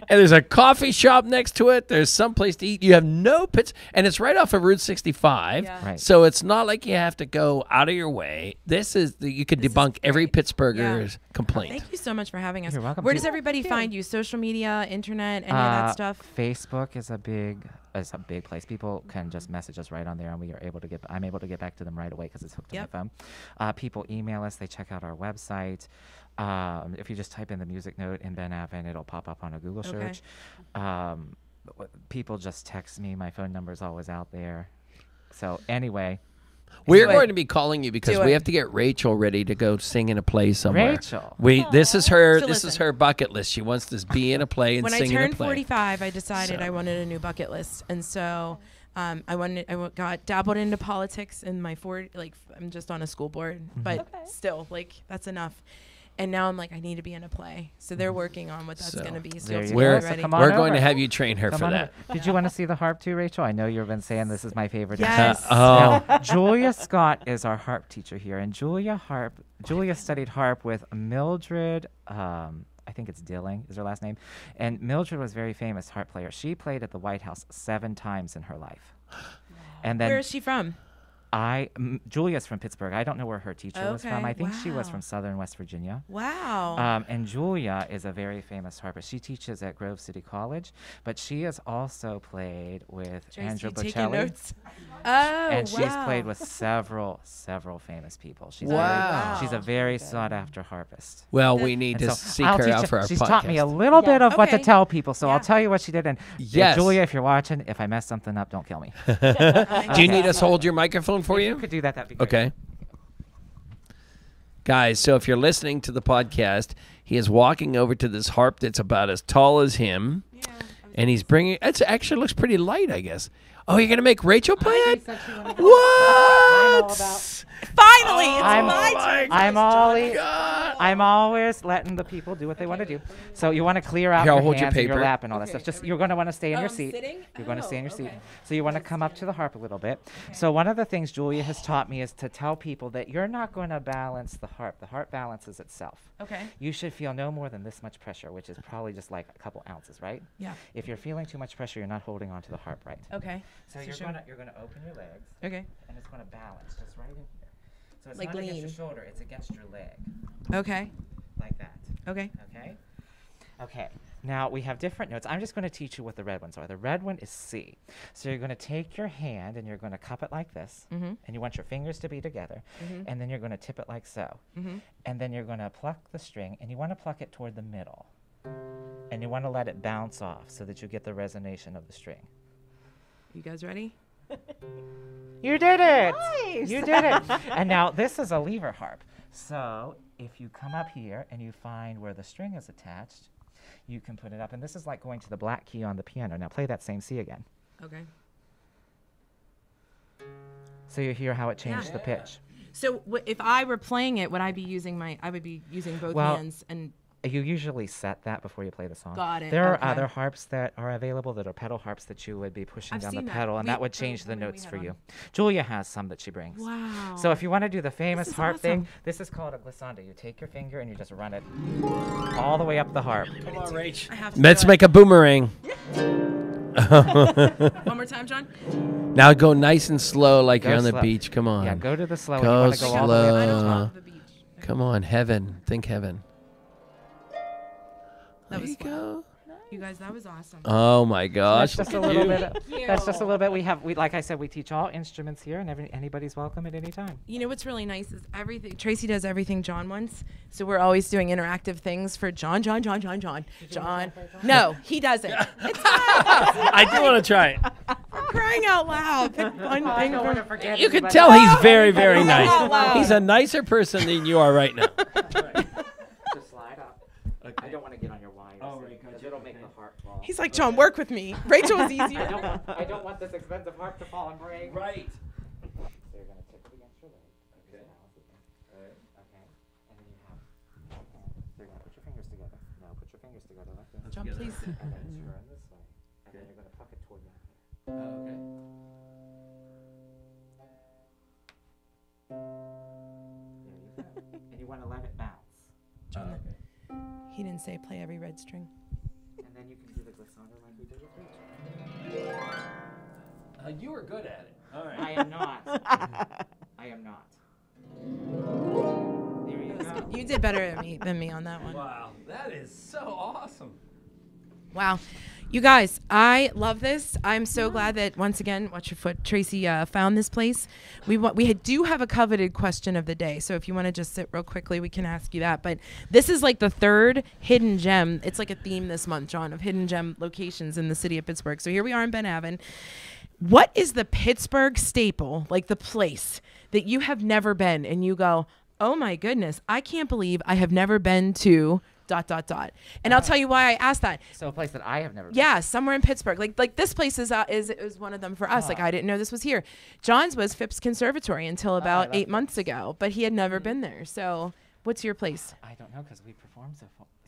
S2: And there's a coffee shop next to it. There's some place to eat. You have no pits, and it's right off of Route 65.
S1: Yeah.
S3: Right.
S2: So it's not like you have to go out of your way. You could
S1: This is
S2: debunk every
S1: great.
S2: Pittsburgher's complaint.
S1: Thank you so much for having us.
S3: You're welcome.
S1: Where
S3: Yeah.
S1: does everybody find you? Social media, internet, any of that stuff?
S3: Facebook is a big place. People can just message us right on there, and I'm able to get back to them right away because it's hooked
S1: Yep.
S3: to my phone. People email us. They check out our website. If you just type in the music note in Ben Avon, it'll pop up on a Google
S1: Okay.
S3: search. People just text me. My phone number is always out there. So anyway,
S2: We're
S1: Do it.
S2: going to be calling you because
S1: Do
S2: we
S1: it.
S2: have to get Rachel ready to go sing in a play somewhere.
S3: Rachel.
S2: This is her
S1: So
S2: this is
S1: listen.
S2: her bucket list. She wants to be in a play and
S1: When I
S2: sing in a
S1: turned
S2: play.
S1: 45, I decided
S2: So-
S1: I wanted a new bucket list, and so got dabbled into politics in my I'm just on a school board, but
S4: Okay.
S1: still, like that's enough. And now I'm like, I need to be in a play. So they're working on what that's
S2: So,
S1: going to be. So
S3: there
S1: it's
S3: you
S2: We're,
S3: go. So
S1: ready.
S3: come on
S2: we're going to
S3: over.
S2: have you train her
S3: Come
S2: for
S3: on
S2: that.
S3: over. Did you want to see the harp too, Rachel? I know you've been saying this is my favorite.
S1: Yes.
S3: instrument. Now, Julia Scott is our harp teacher here, and Julia studied harp with Mildred. I think it's Dilling is her last name, and Mildred was a very famous harp player. She played at the White House 7 times in her life. And then
S1: Where is she from?
S3: Julia's from Pittsburgh. I don't know where her teacher was from.
S1: Okay,
S3: I think she was
S1: wow.
S3: from Southern West Virginia.
S1: Wow.
S3: And Julia is a very famous harpist. She teaches at Grove City College, but she has also played with
S1: Tracy,
S3: Andrew
S1: taking
S3: Bocelli.
S1: notes? Oh,
S3: And she's
S1: wow.
S3: played with several famous people. She's
S2: Wow.
S3: she's a very sought after harpist.
S2: Well, we need
S3: And
S2: to
S3: so
S2: seek
S3: I'll
S2: her
S3: teach
S2: out
S3: you-
S2: for our
S3: she's
S2: podcast.
S3: taught me a little bit of what to
S1: Okay.
S3: tell people, so
S1: Yeah.
S3: I'll tell you what she did. And
S2: Yes.
S3: Julia, if you're watching, if I mess something up, don't kill me.
S2: Do you need us to hold your microphone for
S3: If
S2: you?
S3: you could do that, that'd be great.
S2: Okay. Guys, so if you're listening to the podcast, he is walking over to this harp that's about as tall as him, and he's bringing it actually looks pretty light, I guess. Oh, you're going to make Rachel play it? What?
S1: Finally, it's
S3: I'm-
S1: my turn.
S3: I'm always letting the people do what they want to do. So you want to clear out
S2: Here, I'll
S3: your
S2: hold your
S3: hands and your
S2: paper.
S3: lap and all that stuff. Just you're going to want to stay in
S1: Oh,
S3: your
S1: I'm
S3: seat.
S1: sitting?
S3: You're going to stay in your
S1: Oh,
S3: seat.
S1: okay.
S3: So you want to come up to the harp a little bit. So one of the things Julia has taught me is to tell people that you're not going to balance the harp. The harp balances itself.
S1: Okay.
S3: You should feel no more than this much pressure, which is probably just like a couple ounces, right?
S1: Yeah.
S3: If you're feeling too much pressure, you're not holding onto the harp right.
S1: Okay.
S3: So
S1: sure.
S3: you're gonna open your legs.
S1: Okay.
S3: And it's going to balance just right in here. So it's
S1: Like
S3: not against your
S1: lean.
S3: shoulder, it's against your leg.
S1: Okay.
S3: Like that.
S1: Okay.
S3: Okay? Okay. Now we have different notes. I'm just going to teach you what the red ones are. The red one is C. So you're going to take your hand and you're going to cup it like this.
S1: Mm-hmm.
S3: And you want your fingers to be together. And then you're going to tip it like so. And then you're going to pluck the string and you want to pluck it toward the middle. And you want to let it bounce off so that you get the resonation of the string.
S1: You guys ready?
S3: You did it!
S4: Nice.
S3: You did it! And now this is a lever harp. So if you come up here and you find where the string is attached, you can put it up. And this is like going to the black key on the piano. Now play that same C again.
S1: Okay.
S3: So you hear how it changed
S1: Yeah.
S3: the pitch.
S1: So if I were playing it, would I be using both
S3: Well,
S1: hands and
S3: You usually set that before you play the song.
S1: Got it,
S3: There are
S1: okay.
S3: other harps that are available that are pedal harps that you would be pushing
S1: I've
S3: down the
S1: seen that.
S3: pedal, and
S1: We-
S3: that would
S1: the
S3: change the
S1: woman we
S3: notes
S1: had
S3: for
S1: on.
S3: you. Julia has some that she brings.
S1: wow?
S3: So if you want to do the famous
S1: is
S3: harp thing,
S1: awesome.
S3: this is called a glissando. You take your finger and you just run it all the way up the harp.
S2: Come on, Rach.
S1: I have to
S2: Let's
S1: do
S2: make a boomerang.
S1: it. One more time, John.
S2: Now go nice and slow like
S3: Go
S2: you're on the
S3: slow.
S2: beach. Come on.
S3: Yeah, go to the slow.
S2: Go
S3: and you want to go all the way
S2: slow.
S3: up
S1: I
S3: to
S1: don't
S3: the
S1: know
S3: top.
S1: the beach.
S2: Come on, heaven. Think heaven.
S1: That
S2: There
S1: was
S2: you
S1: fun.
S2: go.
S1: You guys, that was awesome.
S2: Oh my
S3: So
S2: gosh.
S3: that's just a
S2: look at
S3: little
S2: you.
S3: bit. That's just a little bit. We like I said, we teach all instruments here, and anybody's welcome at any time.
S1: You know what's really nice is everything. Tracy does everything John wants, so we're always doing interactive things for John. John. No, he doesn't. It's not
S2: I do want to try it.
S1: crying out loud. Pick one thing from.
S2: You can tell he's very, very nice.
S1: Out loud.
S2: He's a nicer person than you are right now.
S3: Just slide up. I don't want to get on your wires.
S2: Oh, right,
S3: because it'll make the harp fall.
S1: He's like, John, work with me. Rachel is
S3: I
S1: easier.
S3: don't want this expensive harp to fall and break.
S2: Right.
S3: So you're gonna tip it against your leg. Okay. Okay. And then you have. So you're gonna put your fingers together. No, put your fingers together like this.
S1: John, please.
S3: And then turn this way. And then you're gonna pluck it toward your hand.
S2: Okay.
S3: There you go. And you want to let it bounce.
S1: John, he didn't say play every red string.
S3: And then you can do the glissando like we did with Rachel.
S2: You were good at it. All right.
S3: I am not. I am not. There you go.
S1: You did better than me on that one.
S2: Wow, that is so awesome.
S1: Wow. You guys, I love this. I'm so glad that, once again, Watch Your Foot, Tracy found this place. We do have a coveted question of the day, so if you want to just sit real quickly, we can ask you that. But this is like the third hidden gem. It's like a theme this month, John, of hidden gem locations in the city of Pittsburgh. So here we are in Ben Avon. What is the Pittsburgh staple, like the place that you have never been and you go, oh my goodness, I can't believe I have never been to ... And I'll tell you why I asked that.
S3: So a place that I have never been.
S1: Yeah, somewhere in Pittsburgh. Like this place is one of them for us. Like I didn't know this was here. John's was Phipps Conservatory until about
S3: love
S1: 8 months ago, but he had never been there. So What's your place?
S3: I don't know because we perform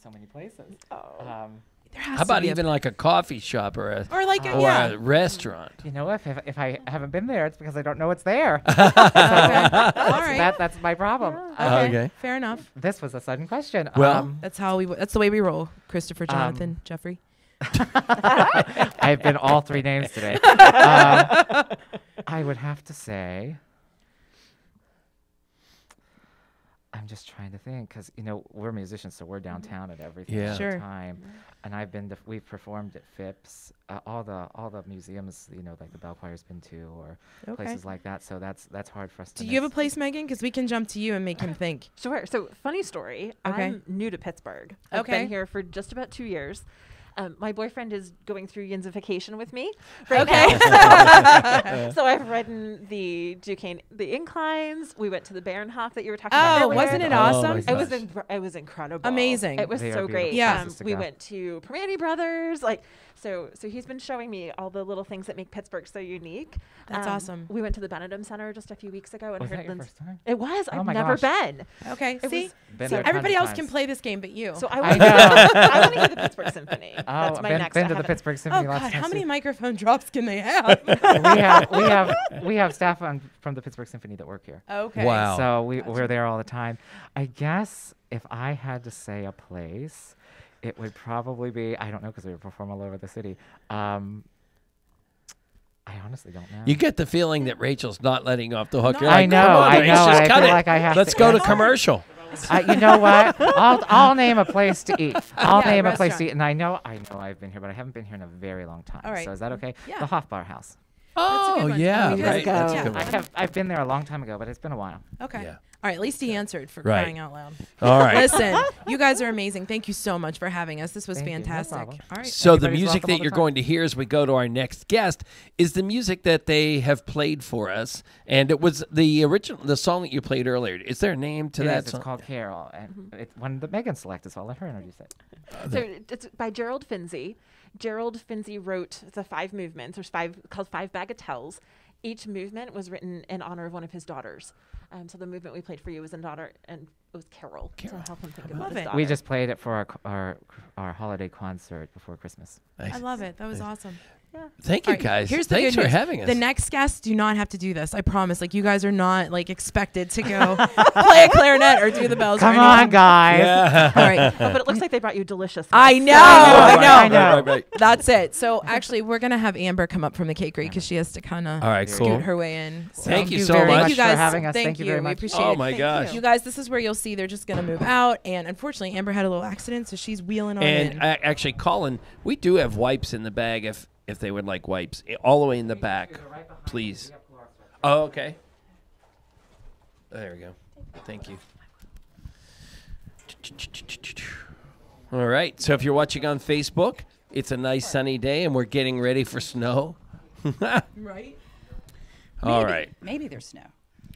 S3: so many places.
S1: There has
S2: How
S1: to
S2: about
S1: be
S2: even like a coffee shop or a
S1: a
S2: restaurant?
S3: You know, if I haven't been there, it's because I don't know it's there.
S1: Okay. All right.
S3: That's my problem.
S2: Okay.
S1: Fair enough.
S3: This was a sudden question.
S2: Well-
S1: That's the way we roll. Christopher, Jonathan, Jeffrey.
S3: I've been all 3 names today. I would have to say, I'm just trying to think because we're musicians, so we're downtown at everything all
S1: Sure.
S3: the time, and we've performed at Phipps, all the museums, like the Bell Choir's been to, or places like that. So that's hard for us to.
S1: Do you have a place, Megan? Because we can jump to you and make him think.
S4: Sure. So, funny story.
S1: Okay.
S4: I'm new to Pittsburgh. I've
S1: Okay.
S4: been here for just about 2 years. My boyfriend is going through yinzification with me right now. So I've ridden the Duquesne, the inclines. We went to the Baronhof that you were talking about earlier.
S1: Wasn't it
S2: Oh,
S1: awesome?
S2: my
S4: It was
S2: gosh.
S4: it was incredible.
S1: Amazing.
S4: It was
S3: They are
S4: so great.
S3: beautiful
S1: Yeah.
S3: places to
S4: We
S3: go.
S4: went to Permane Brothers, so he's been showing me all the little things that make Pittsburgh so unique.
S1: That's awesome.
S4: We went to the Benedum Center just a few weeks ago and
S3: Was
S4: heard
S3: that your
S4: Lynn's-
S3: first time?
S4: It was.
S3: Oh
S4: I've
S3: my
S4: never
S3: gosh.
S4: been.
S1: Okay.
S4: It
S1: See,
S4: was-
S3: Been
S1: See,
S3: there
S1: everybody
S3: tons of
S1: else can
S3: times.
S1: play this game, but you.
S4: So I
S3: I
S4: want
S3: know.
S4: I want to hear the Pittsburgh Symphony.
S3: Oh,
S4: That's my
S3: been,
S4: next.
S3: been
S4: I
S3: to the
S4: haven't-
S3: Pittsburgh
S1: Oh
S3: Symphony lots
S1: God,
S3: of
S1: how
S3: times
S1: many
S3: too.
S1: microphone drops can they have?
S3: we have staff from the Pittsburgh Symphony that work here.
S1: Okay.
S2: Wow.
S3: So we're there all the time. I guess if I had to say a place, it would probably be, I don't know because we perform all over the city. I honestly don't know.
S2: You get the feeling that Rachel's not letting you off the hook.
S1: No.
S2: You're like,
S3: I know,
S2: come on,
S3: I
S2: Rachel,
S3: know,
S2: just
S3: I
S2: cut
S3: feel
S2: it.
S3: like I have
S2: Let's
S3: to
S2: go to
S3: answer.
S2: commercial.
S3: You know what? I'll name a place to eat. I'll
S1: Yeah,
S3: name a place
S1: restaurant.
S3: to eat. And I know I've been here, but I haven't been here in a very long time.
S1: All right.
S3: So is that okay?
S1: Yeah.
S3: The Hofbar House.
S2: Oh,
S1: good one.
S2: yeah,
S1: We
S2: right.
S1: just
S2: That's a
S1: go.
S2: good one.
S3: I've been there a long time ago, but it's been a while.
S1: Okay.
S2: Yeah.
S1: All right. At least he answered for
S2: Right.
S1: crying out loud.
S2: All right.
S1: Listen, you guys are amazing. Thank you so much for having us. This was
S3: Thank you. No
S1: fantastic.
S3: problem.
S1: All right.
S2: So the
S3: Everybody's
S2: music
S3: welcome
S2: that
S3: all the
S2: you're
S3: time.
S2: going to hear as we go to our next guest is the music that they have played for us, and it was the song that you played earlier. Is there a name to
S3: It
S2: that
S3: is.
S2: song?
S3: It's called Carol, and it's one that Megan selected, so I'll let her introduce it.
S4: So it's by Gerald Finzi. Gerald Finzi wrote the 5 movements, or called 5 Bagatelles. Each movement was written in honor of one of his daughters. So the movement we played for you was in honor, and it was Carol. To help him think about
S1: love
S4: his
S1: it.
S4: daughter.
S3: We just played it for our holiday concert before Christmas.
S1: I love it. That was awesome.
S2: Thank you,
S1: All right,
S2: guys.
S1: Here's the
S2: Thanks
S1: good
S2: for
S1: news.
S2: having us.
S1: The next guests do not have to do this. I promise. Like, you guys are not expected to go play a clarinet or do the bells.
S3: Come
S1: or
S3: on,
S1: anything.
S3: guys.
S2: Yeah.
S1: All right.
S4: Oh, but it looks like they brought you delicious.
S1: I know.
S3: I know.
S1: I
S3: I
S1: know.
S3: know.
S2: Right.
S1: That's it. So actually, we're gonna have Amber come up from the cakery because she has to kind of
S2: All right,
S1: scoot
S2: cool.
S1: her way in. So
S2: Thank you so
S3: very
S2: much.
S1: Thank you guys
S3: for having us.
S1: Thank
S3: you very
S1: We
S3: much.
S1: appreciate
S2: Oh
S1: it.
S2: my gosh.
S1: You guys, this is where you'll see they're just gonna move out, and unfortunately, Amber had a little accident, so she's wheeling on
S2: And
S1: in.
S2: actually, Colin, we do have wipes in the bag if they would like wipes. All the way in the back, please. Oh, okay. There we go. Thank you. All right. So if you're watching on Facebook, it's a nice sunny day, and we're getting ready for snow.
S1: Right.
S2: All right.
S5: Maybe there's snow.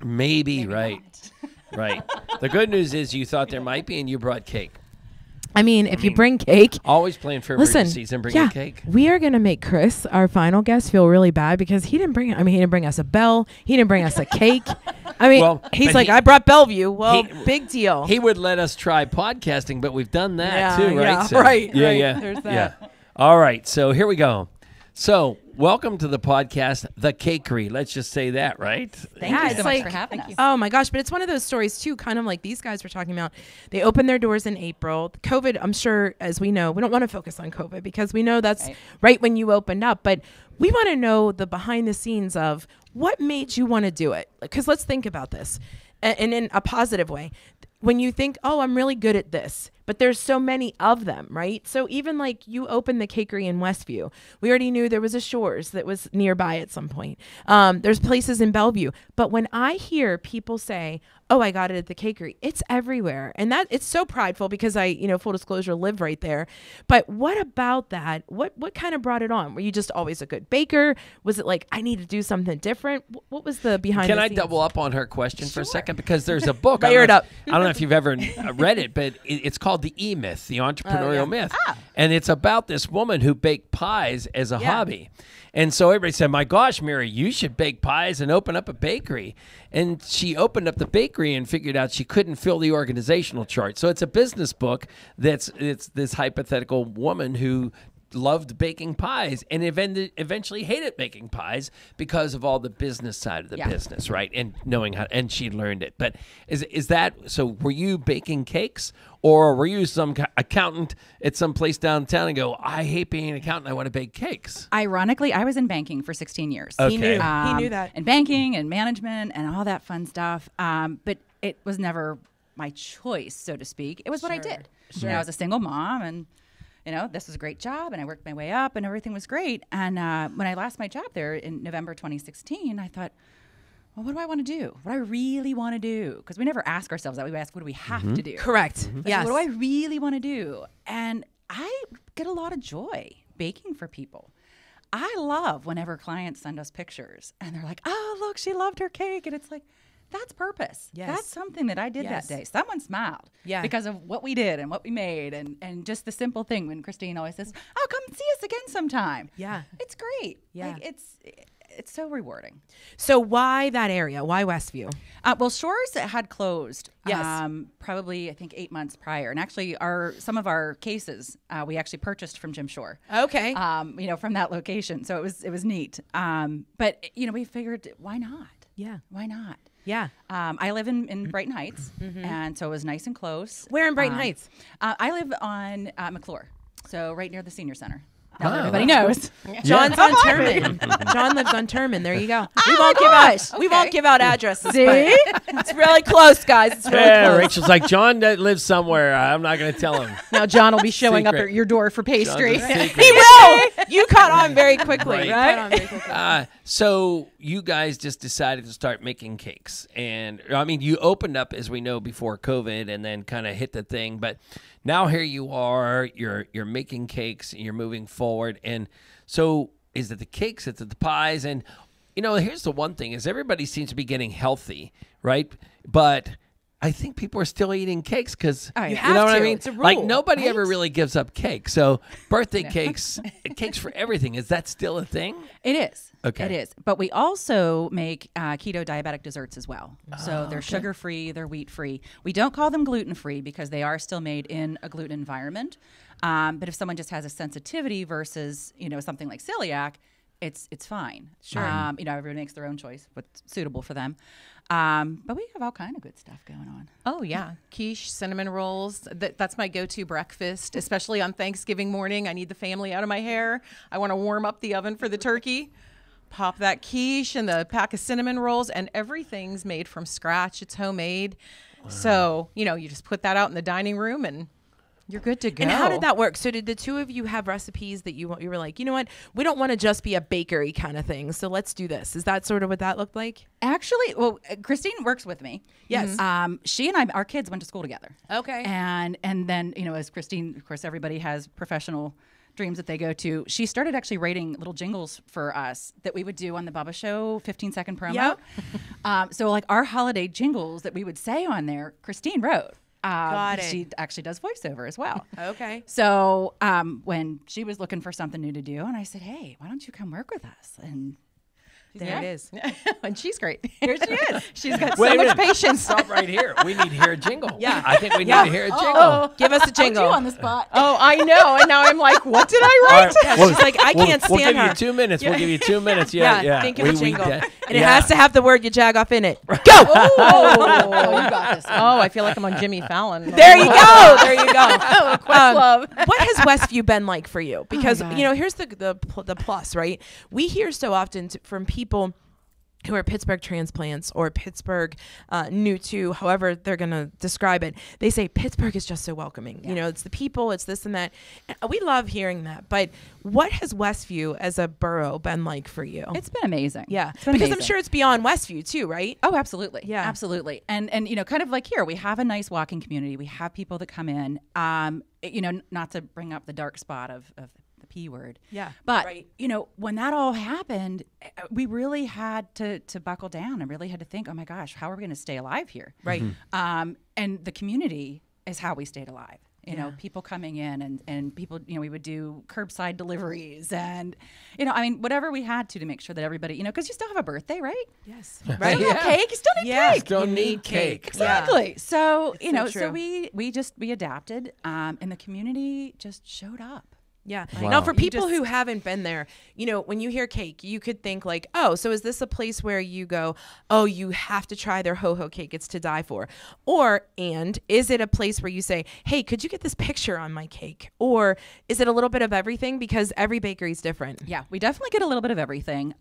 S2: Maybe right. Right. The good news is you thought there might be, and you brought cake.
S1: I mean, if you bring cake,
S2: Always plan for
S1: listen.
S2: emergencies and bring
S1: Yeah,
S2: a cake.
S1: we are gonna make Chris, our final guest, feel really bad because he didn't bring. I mean, he didn't bring us a bell. He didn't bring us a cake. I mean,
S2: Well,
S1: he's
S2: but
S1: like,
S2: he-
S1: I brought Bellevue. Well,
S2: he-
S1: big deal.
S2: He would let us try podcasting, but we've done that
S1: Yeah,
S2: too, right?
S1: yeah,
S2: So-
S1: right,
S2: Yeah,
S1: right.
S2: yeah.
S1: There's
S2: Yeah.
S1: that.
S2: All right. So here we go. So welcome to the podcast, The Cakery. Let's just say that, right?
S5: Thank
S1: Yeah,
S5: you
S1: it's
S5: so much
S1: like-
S5: for having us.
S1: Oh my gosh, but it's one of those stories too, kind of like these guys were talking about. They opened their doors in April. COVID, I'm sure, as we know, we don't want to focus on COVID because we know that's right when you opened up. But we want to know the behind the scenes of what made you want to do it. Because let's think about this, and in a positive way. When you think, oh, I'm really good at this, but there's so many of them, right? So even like you opened the cakery in Westview. We already knew there was a Shores that was nearby at some point. There's places in Bellevue. But when I hear people say, oh, I got it at the cakery, it's everywhere. And that it's so prideful because I, full disclosure, live right there. But what about that? What kind of brought it on? Were you just always a good baker? Was it like, I need to do something different? What was the behind
S2: Can
S1: the
S2: I
S1: scenes?
S2: double up on her question for a second? Because there's a book.
S1: Layer it up.
S2: I don't know if you've ever read it, but it's called The E-Myth, the entrepreneurial myth. And it's about this woman who baked pies as a hobby. And so everybody said, my gosh, Mary, you should bake pies and open up a bakery. And she opened up the bakery bakery and figured out she couldn't fill the organizational chart. So it's a business book it's this hypothetical woman who loved baking pies and eventually hated baking pies because of all the business side of the business, right? And knowing how, and she learned it. But is that, so were you baking cakes, or were you some accountant at some place downtown and go, I hate being an accountant, I want to bake cakes?
S5: Ironically, I was in banking for 16 years.
S2: Okay.
S1: He knew that.
S5: And banking and management and all that fun stuff. But it was never my choice, so to speak. It was what I did. You know, I was a single mom, and you know, this was a great job, and I worked my way up, and everything was great. And when I lost my job there in November 2016, I thought, well, what do I want to do? What do I really want to do? Because we never ask ourselves that. We ask, what do we have to do?
S1: Correct. Yes.
S5: What do I really want to do? And I get a lot of joy baking for people. I love whenever clients send us pictures, and they're like, oh, look, she loved her cake. And it's like, that's purpose.
S1: Yes.
S5: That's something that I did that day. Someone smiled because of what we did and what we made, and just the simple thing when Christine always says, oh, come see us again sometime.
S1: Yeah.
S5: It's great.
S1: Yeah.
S5: Like, it's so rewarding.
S1: So why that area? Why Westview?
S5: Well, Shores had closed
S1: Yes.
S5: probably, I think, 8 months prior. And actually, some of our cases, we actually purchased from Jim Shore.
S1: Okay.
S5: You know, from that location. So it was neat. But, you know, we figured, why not?
S1: Yeah.
S5: Why not?
S1: Yeah.
S5: I live in Brighton Heights, and so it was nice and close.
S1: Where in Brighton Heights?
S5: I live on McClure, so right near the senior center.
S2: Wow.
S5: Everybody knows.
S1: John's on Terman. John lives on Terman. There you go. We won't give out addresses.
S5: See?
S1: It's really close, guys. It's really close.
S2: Rachel's like, John lives somewhere. I'm not going to tell him.
S5: Now John will be showing up
S2: Secret.
S5: at your door for pastry.
S2: John's a secret.
S1: He will. You caught on very quickly,
S2: Right.
S1: right? Caught on very quickly.
S2: So you guys just decided to start making cakes. And I mean, you opened up, as we know, before COVID and then kind of hit the thing. But now here you are, you're making cakes and you're moving forward. And so is it the cakes, is it the pies? And, you know, here's the one thing is everybody seems to be getting healthy, right? But I think people are still eating cakes because
S1: You
S2: know
S1: have
S2: what I
S1: to.
S2: mean?
S1: It's a
S2: Like
S1: rule,
S2: nobody
S1: right?
S2: ever really gives up cake. So birthday cakes, cakes for everything. Is that still a thing?
S5: It is.
S2: Okay.
S5: It is. But we also make keto diabetic desserts as well. So they're sugar-free, they're wheat-free. We don't call them gluten-free because they are still made in a gluten environment. But if someone just has a sensitivity versus, you know, something like celiac, it's fine. Sure. You know, everyone makes their own choice, what's suitable for them. But we have all kind of good stuff going on.
S6: Oh, yeah. Quiche, cinnamon rolls. That's my go-to breakfast, especially on Thanksgiving morning. I need the family out of my hair. I want to warm up the oven for the turkey. Pop that quiche and the pack of cinnamon rolls, and everything's made from scratch. It's homemade. Wow. So, you know, you just put that out in the dining room and you're good to go.
S1: And how did that work? So did the two of you have recipes that you were like, you know what, we don't want to just be a bakery kind of thing, so let's do this. Is that sort of what that looked like?
S5: Actually, well, Christine works with me.
S1: Yes.
S5: She and our kids went to school together.
S1: Okay.
S5: And then, you know, as Christine, of course, everybody has professional dreams that they go to. She started actually writing little jingles for us that we would do on the Bubba Show, 15-second promo.
S1: Yep.
S5: So like our holiday jingles that we would say on there, Christine wrote.
S1: Got it.
S5: She actually does voiceover as well.
S1: Okay.
S5: So when she was looking for something new to do, and I said, hey, why don't you come work with us? And
S1: There it is.
S6: And she's great.
S1: Here she is.
S6: She's got
S2: Wait
S6: so
S2: a
S6: much
S2: minute.
S6: patience.
S2: Stop right here. We need to hear a jingle.
S1: Yeah.
S2: I think we need to hear a jingle.
S1: Oh, give us a jingle.
S5: you on the spot.
S6: Oh, I know. And now I'm like, what did I write?
S2: All right.
S1: Yeah, she's like, I can't
S2: We'll
S1: stand
S2: give
S1: her.
S2: you 2 minutes. We'll give you 2 minutes. Yeah.
S1: Think of a jingle.
S2: and
S1: And it has to have the word YaJagoff in it. Go!
S5: Oh, you got this.
S6: Oh, I feel like I'm on Jimmy Fallon.
S1: There you go. There you go.
S6: Questlove.
S1: What has Westview been like for you? Because, you know, here's the plus, right? We hear so often from people who are Pittsburgh transplants or Pittsburgh new to, however they're going to describe it. They say Pittsburgh is just so welcoming. Yeah. You know, it's the people, it's this and that. We love hearing that. But what has Westview as a borough been like for you?
S5: It's been amazing.
S1: Yeah.
S5: It's been
S1: Because I'm
S5: amazing.
S1: sure it's beyond Westview too, right?
S5: Oh, absolutely.
S1: Yeah.
S5: Absolutely. And you know, kind of like here, we have a nice walking community. We have people that come in. You know, not to bring up the dark spot of the P word.
S1: Yeah.
S5: But,
S1: Right.
S5: you know, when that all happened, we really had to buckle down and really had to think, oh my gosh, how are we going to stay alive here?
S1: Right.
S5: And the community is how we stayed alive. You know, people coming in and people, you know, we would do curbside deliveries and, you know, I mean, whatever we had to make sure that everybody, you know, because you still have a birthday, right?
S1: Yes.
S5: Right. You still need cake. You still need cake.
S2: Still need cake.
S5: Exactly. So, you know,
S1: true.
S5: so we adapted and the community just showed up.
S1: Yeah.
S2: Wow.
S1: Now, for
S5: You
S1: people
S5: just-
S1: who haven't been there, you know, when you hear cake, you could think like, oh, so is this a place where you go, oh, you have to try their ho-ho cake. It's to die for. And is it a place where you say, hey, could you get this picture on my cake? Or is it a little bit of everything? Because every bakery is different.
S5: Yeah, we definitely get a little bit of everything.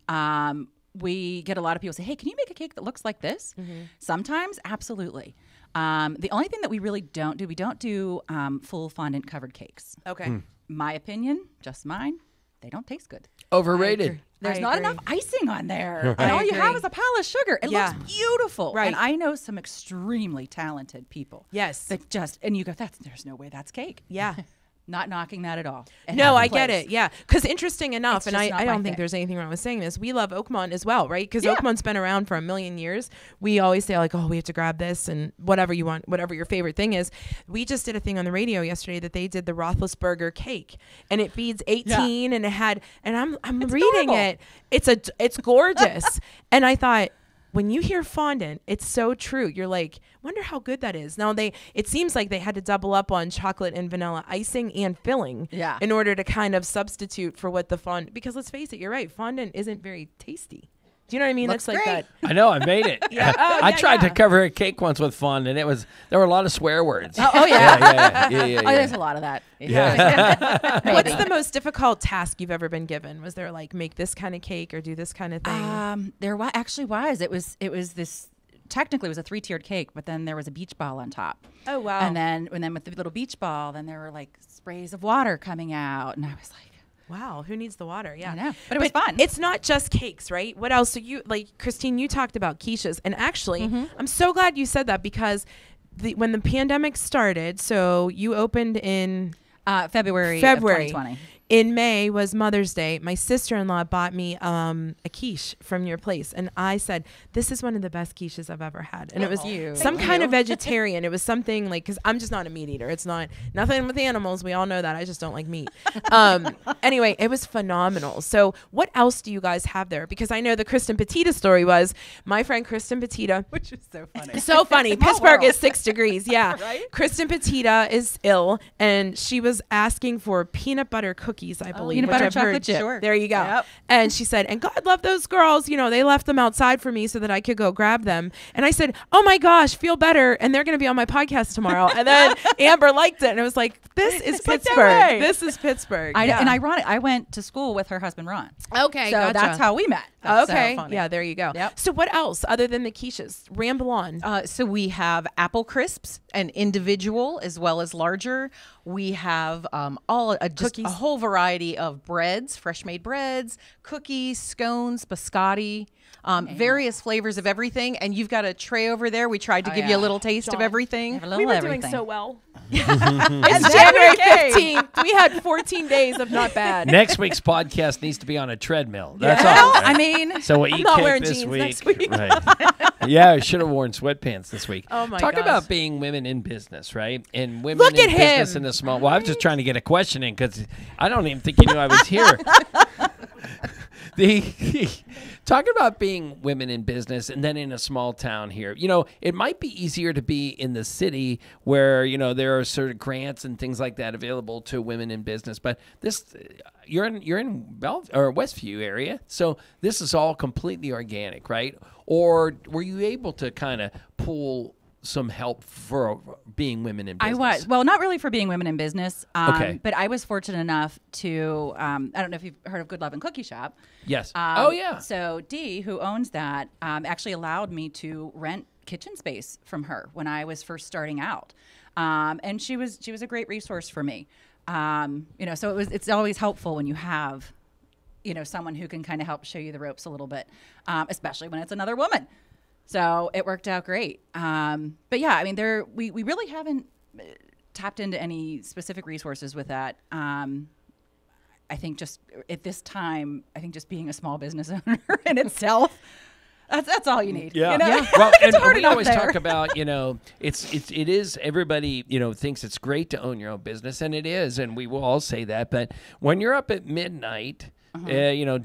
S5: We get a lot of people say, hey, can you make a cake that looks like this? Sometimes, absolutely. The only thing that we really don't do, we don't do full fondant covered cakes.
S1: Okay.
S5: My opinion, just mine, they don't taste good.
S2: Overrated.
S5: There's
S1: I
S5: not
S1: agree.
S5: enough icing on there. And
S1: I
S5: all you have
S1: agree.
S5: is a pile of sugar. It
S1: Yeah.
S5: looks beautiful.
S1: Right.
S5: And I know some extremely talented people.
S1: Yes.
S5: That just, and you go, there's no way that's cake.
S1: Yeah.
S5: Not knocking that at all. It
S1: No,
S5: has a
S1: I get
S5: place.
S1: it. Yeah. Because interesting enough,
S5: It's
S1: and
S5: just
S1: I
S5: not my
S1: don't think
S5: thing.
S1: there's anything wrong with saying this, we love Oakmont as well, right? Because
S5: Yeah.
S1: Oakmont's been around for a million years. We always say, like, oh, we have to grab this and whatever you want, whatever your favorite thing is. We just did a thing on the radio yesterday that they did the Roethlisberger cake, and it feeds 18, and it had, and I'm reading
S5: adorable.
S1: it. It's gorgeous. And I thought, when you hear fondant, it's so true. You're like, wonder how good that is. Now it seems like they had to double up on chocolate and vanilla icing and filling
S5: Yeah.
S1: in order to kind of substitute for what the fondant, because let's face it, you're right. Fondant isn't very tasty. Do you know what I mean?
S5: Looks
S1: It's like
S5: great.
S1: that.
S2: I know. I made it.
S1: Yeah. Oh,
S2: I
S1: yeah,
S2: tried
S1: yeah.
S2: to cover a cake once with fondant. There were a lot of swear words.
S5: Oh, yeah.
S2: Yeah.
S5: Oh, there's a lot of that.
S1: What's the most difficult task you've ever been given? Was there like make this kind of cake or do this kind of thing?
S5: There actually was. It was this. Technically, it was a 3-tiered cake, but then there was a beach ball on top.
S1: Oh, wow.
S5: And then with the little beach ball, then there were like sprays of water coming out, and I was like,
S1: Wow, who needs the water? Yeah,
S5: I know. But it was fun.
S1: It's not just cakes, right? What else? So you, like Christine, you talked about quiches, and actually, I'm so glad you said that because when the pandemic started, so you opened in
S5: February of
S1: February.
S5: 2020.
S1: In May was Mother's Day. My sister-in-law bought me a quiche from your place, and I said, "This is one of the best quiches I've ever had." And it was
S5: you.
S1: some
S5: Thank
S1: kind
S5: you.
S1: of vegetarian. It was something like, because I'm just not a meat eater. It's not nothing with animals. We all know that. I just don't like meat. Anyway, it was phenomenal. So, what else do you guys have there? Because I know the Kristen Petita story was my friend Kristen Petita.
S5: Which is so funny.
S1: So funny.
S5: Small
S1: Pittsburgh
S5: world.
S1: is 6 degrees. Yeah.
S5: Right?
S1: Kristen Petita is ill, and she was asking for peanut butter cookies, I believe.
S5: peanut
S1: which
S5: butter
S1: I've
S5: chocolate
S1: heard.
S5: chip. Sure.
S1: There you go.
S5: Yep.
S1: And she said, and God love those girls. You know, they left them outside for me so that I could go grab them. And I said, oh my gosh, feel better. And they're going to be on my podcast tomorrow. And then Amber liked it. And it was like, this is
S5: It's like, no
S1: Pittsburgh.
S5: way.
S1: This is Pittsburgh.
S5: And
S1: Yeah.
S5: ironic, I went to school with her husband, Ron.
S1: Okay.
S5: So
S1: gotcha.
S5: that's how we met. That's so
S1: Okay.
S5: funny.
S1: Yeah, there you go.
S5: Yep.
S1: So what else other than the quiches? Ramble on.
S6: So we have apple crisps, and individual as well as larger. We have just
S1: Cookies.
S6: a whole variety of breads, fresh made breads, cookies, scones, biscotti, various flavors of everything. And you've got a tray over there. We tried to give you a little taste of
S1: John.
S6: everything.
S5: Have a
S1: We
S5: little
S1: were
S5: everything.
S1: doing so well.
S6: And
S1: It's January 15th. We had 14 days of not bad.
S2: Next week's podcast needs to be on a treadmill. That's
S5: Well,
S2: all. right?
S5: I mean,
S2: So we eat
S1: not
S2: cake
S1: wearing
S2: this
S1: jeans
S2: week.
S1: next week.
S2: Right. Yeah, I should have worn sweatpants this week.
S1: Oh my
S2: Talk
S1: gosh.
S2: about being women in business, right? And women
S1: Look
S2: in
S1: at
S2: business
S1: him.
S2: in the small. Well, I was just trying to get a question in because I don't even think you knew I was here. Talking about being women in business and then in a small town here, you know, it might be easier to be in the city where, you know, there are sort of grants and things like that available to women in business. But this, you're in Westview area, so this is all completely organic, right? Or were you able to kind of pull some help for being women in business?
S5: I was. Well, not really for being women in business.
S2: Okay.
S5: But I was fortunate enough to, I don't know if you've heard of Good Love and Cookie Shop.
S2: Yes. Oh, yeah.
S5: So Dee, who owns that, actually allowed me to rent kitchen space from her when I was first starting out. And she was a great resource for me. You know, so it's always helpful when you have, you know, someone who can kind of help show you the ropes a little bit, especially when it's another woman. So it worked out great. But yeah, I mean, we really haven't tapped into any specific resources with that. I think just at this time, I think just being a small business owner in itself, That's all you need.
S2: Yeah.
S5: You know?
S2: Yeah. Well, and
S5: hard
S2: we
S5: enough
S2: always
S5: there.
S2: talk about, it is everybody, thinks it's great to own your own business, and it is, and we will all say that. But when you're up at midnight,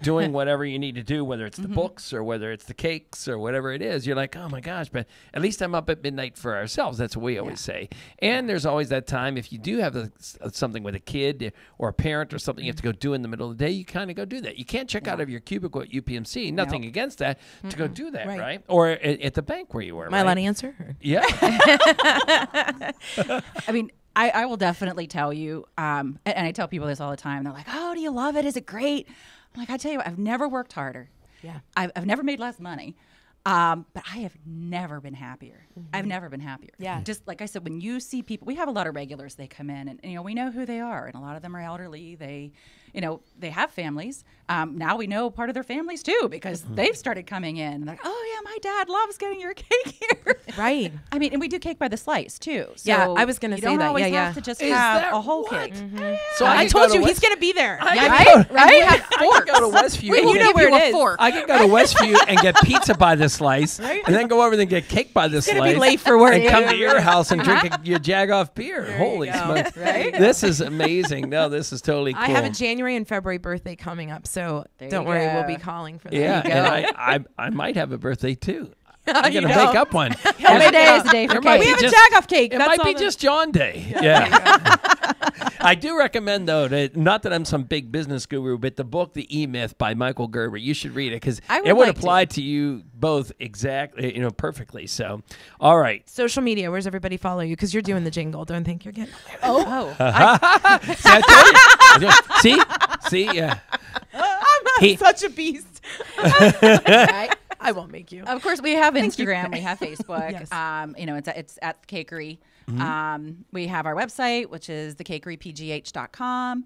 S2: doing whatever you need to do, whether it's the books or whether it's the cakes or whatever it is, you're like, oh my gosh, but at least I'm up at midnight for ourselves. That's what we always say. And there's always that time, if you do have something with a kid or a parent or something you have to go do in the middle of the day, you kind of go do that. You can't check out of your cubicle at UPMC, nothing against that, to go do that, right? Or at the bank where you were,
S1: Am I allowed to answer?
S2: Yeah.
S5: I mean, I will definitely tell you, and I tell people this all the time. They're like, "Oh, do you love it? Is it great?" I'm like, I tell you what, I've never worked harder.
S1: Yeah.
S5: I've never made less money. But I have never been happier. I've never been happier.
S1: Yeah.
S5: Just like I said, when you see people, we have a lot of regulars, they come in and we know who they are. And a lot of them are elderly. They have families. Now we know part of their families too, because they've started coming in. They're like, oh yeah, my dad loves getting your cake here.
S1: Right.
S5: I mean, and we do cake by the slice too. So
S1: Yeah, I was gonna
S5: you
S1: say
S5: don't
S1: that.
S5: always
S1: Yeah,
S5: have
S1: yeah.
S5: to just
S2: Is
S5: have
S2: that
S5: a whole
S2: what?
S5: cake.
S2: So
S1: I
S2: could
S1: told
S2: go
S1: you
S2: to
S1: he's
S2: West-
S1: going to be there.
S5: Right?
S1: And we have
S2: I could go to Westview.
S1: Wait, you know where it is.
S2: I could go to Westview and get pizza by the slice, and then go over there and get cake by the
S1: He's going
S2: slice.
S1: to be late for work.
S2: And come to your house and drink your YaJagoff beer. Holy
S1: go.
S2: smokes.
S1: Right?
S2: This is amazing. No, this is totally cool.
S1: I have a January and February birthday coming up, so
S5: There
S1: don't
S5: you
S1: worry,
S5: go.
S1: we'll be calling for that.
S2: Yeah,
S5: you
S2: and I might have a birthday too. I'm
S1: You
S2: going to
S1: know.
S2: make up one.
S5: Every day is a day for
S2: There might
S5: cake.
S1: We
S2: be
S1: have a
S2: just-
S1: JaGoff cake.
S2: It
S1: That's
S2: might
S1: all
S2: be
S1: that-
S2: just John Day. Yeah. I do recommend, though, not that I'm some big business guru, but the book, The E-Myth by Michael Gerber, you should read it because
S5: I would
S2: it would
S5: like
S2: apply to you both exactly, perfectly. So, all right.
S1: Social media, where's everybody follow you? Because you're doing the jingle. Don't think you're getting
S5: Oh.
S2: See, I told you. See, yeah. He-
S1: such a beast.
S5: Right?
S1: I won't make you.
S5: Of course, we have Instagram, we have Facebook.
S1: Yes.
S5: It's at the Cakery. We have our website, which is thecakerypgh.com.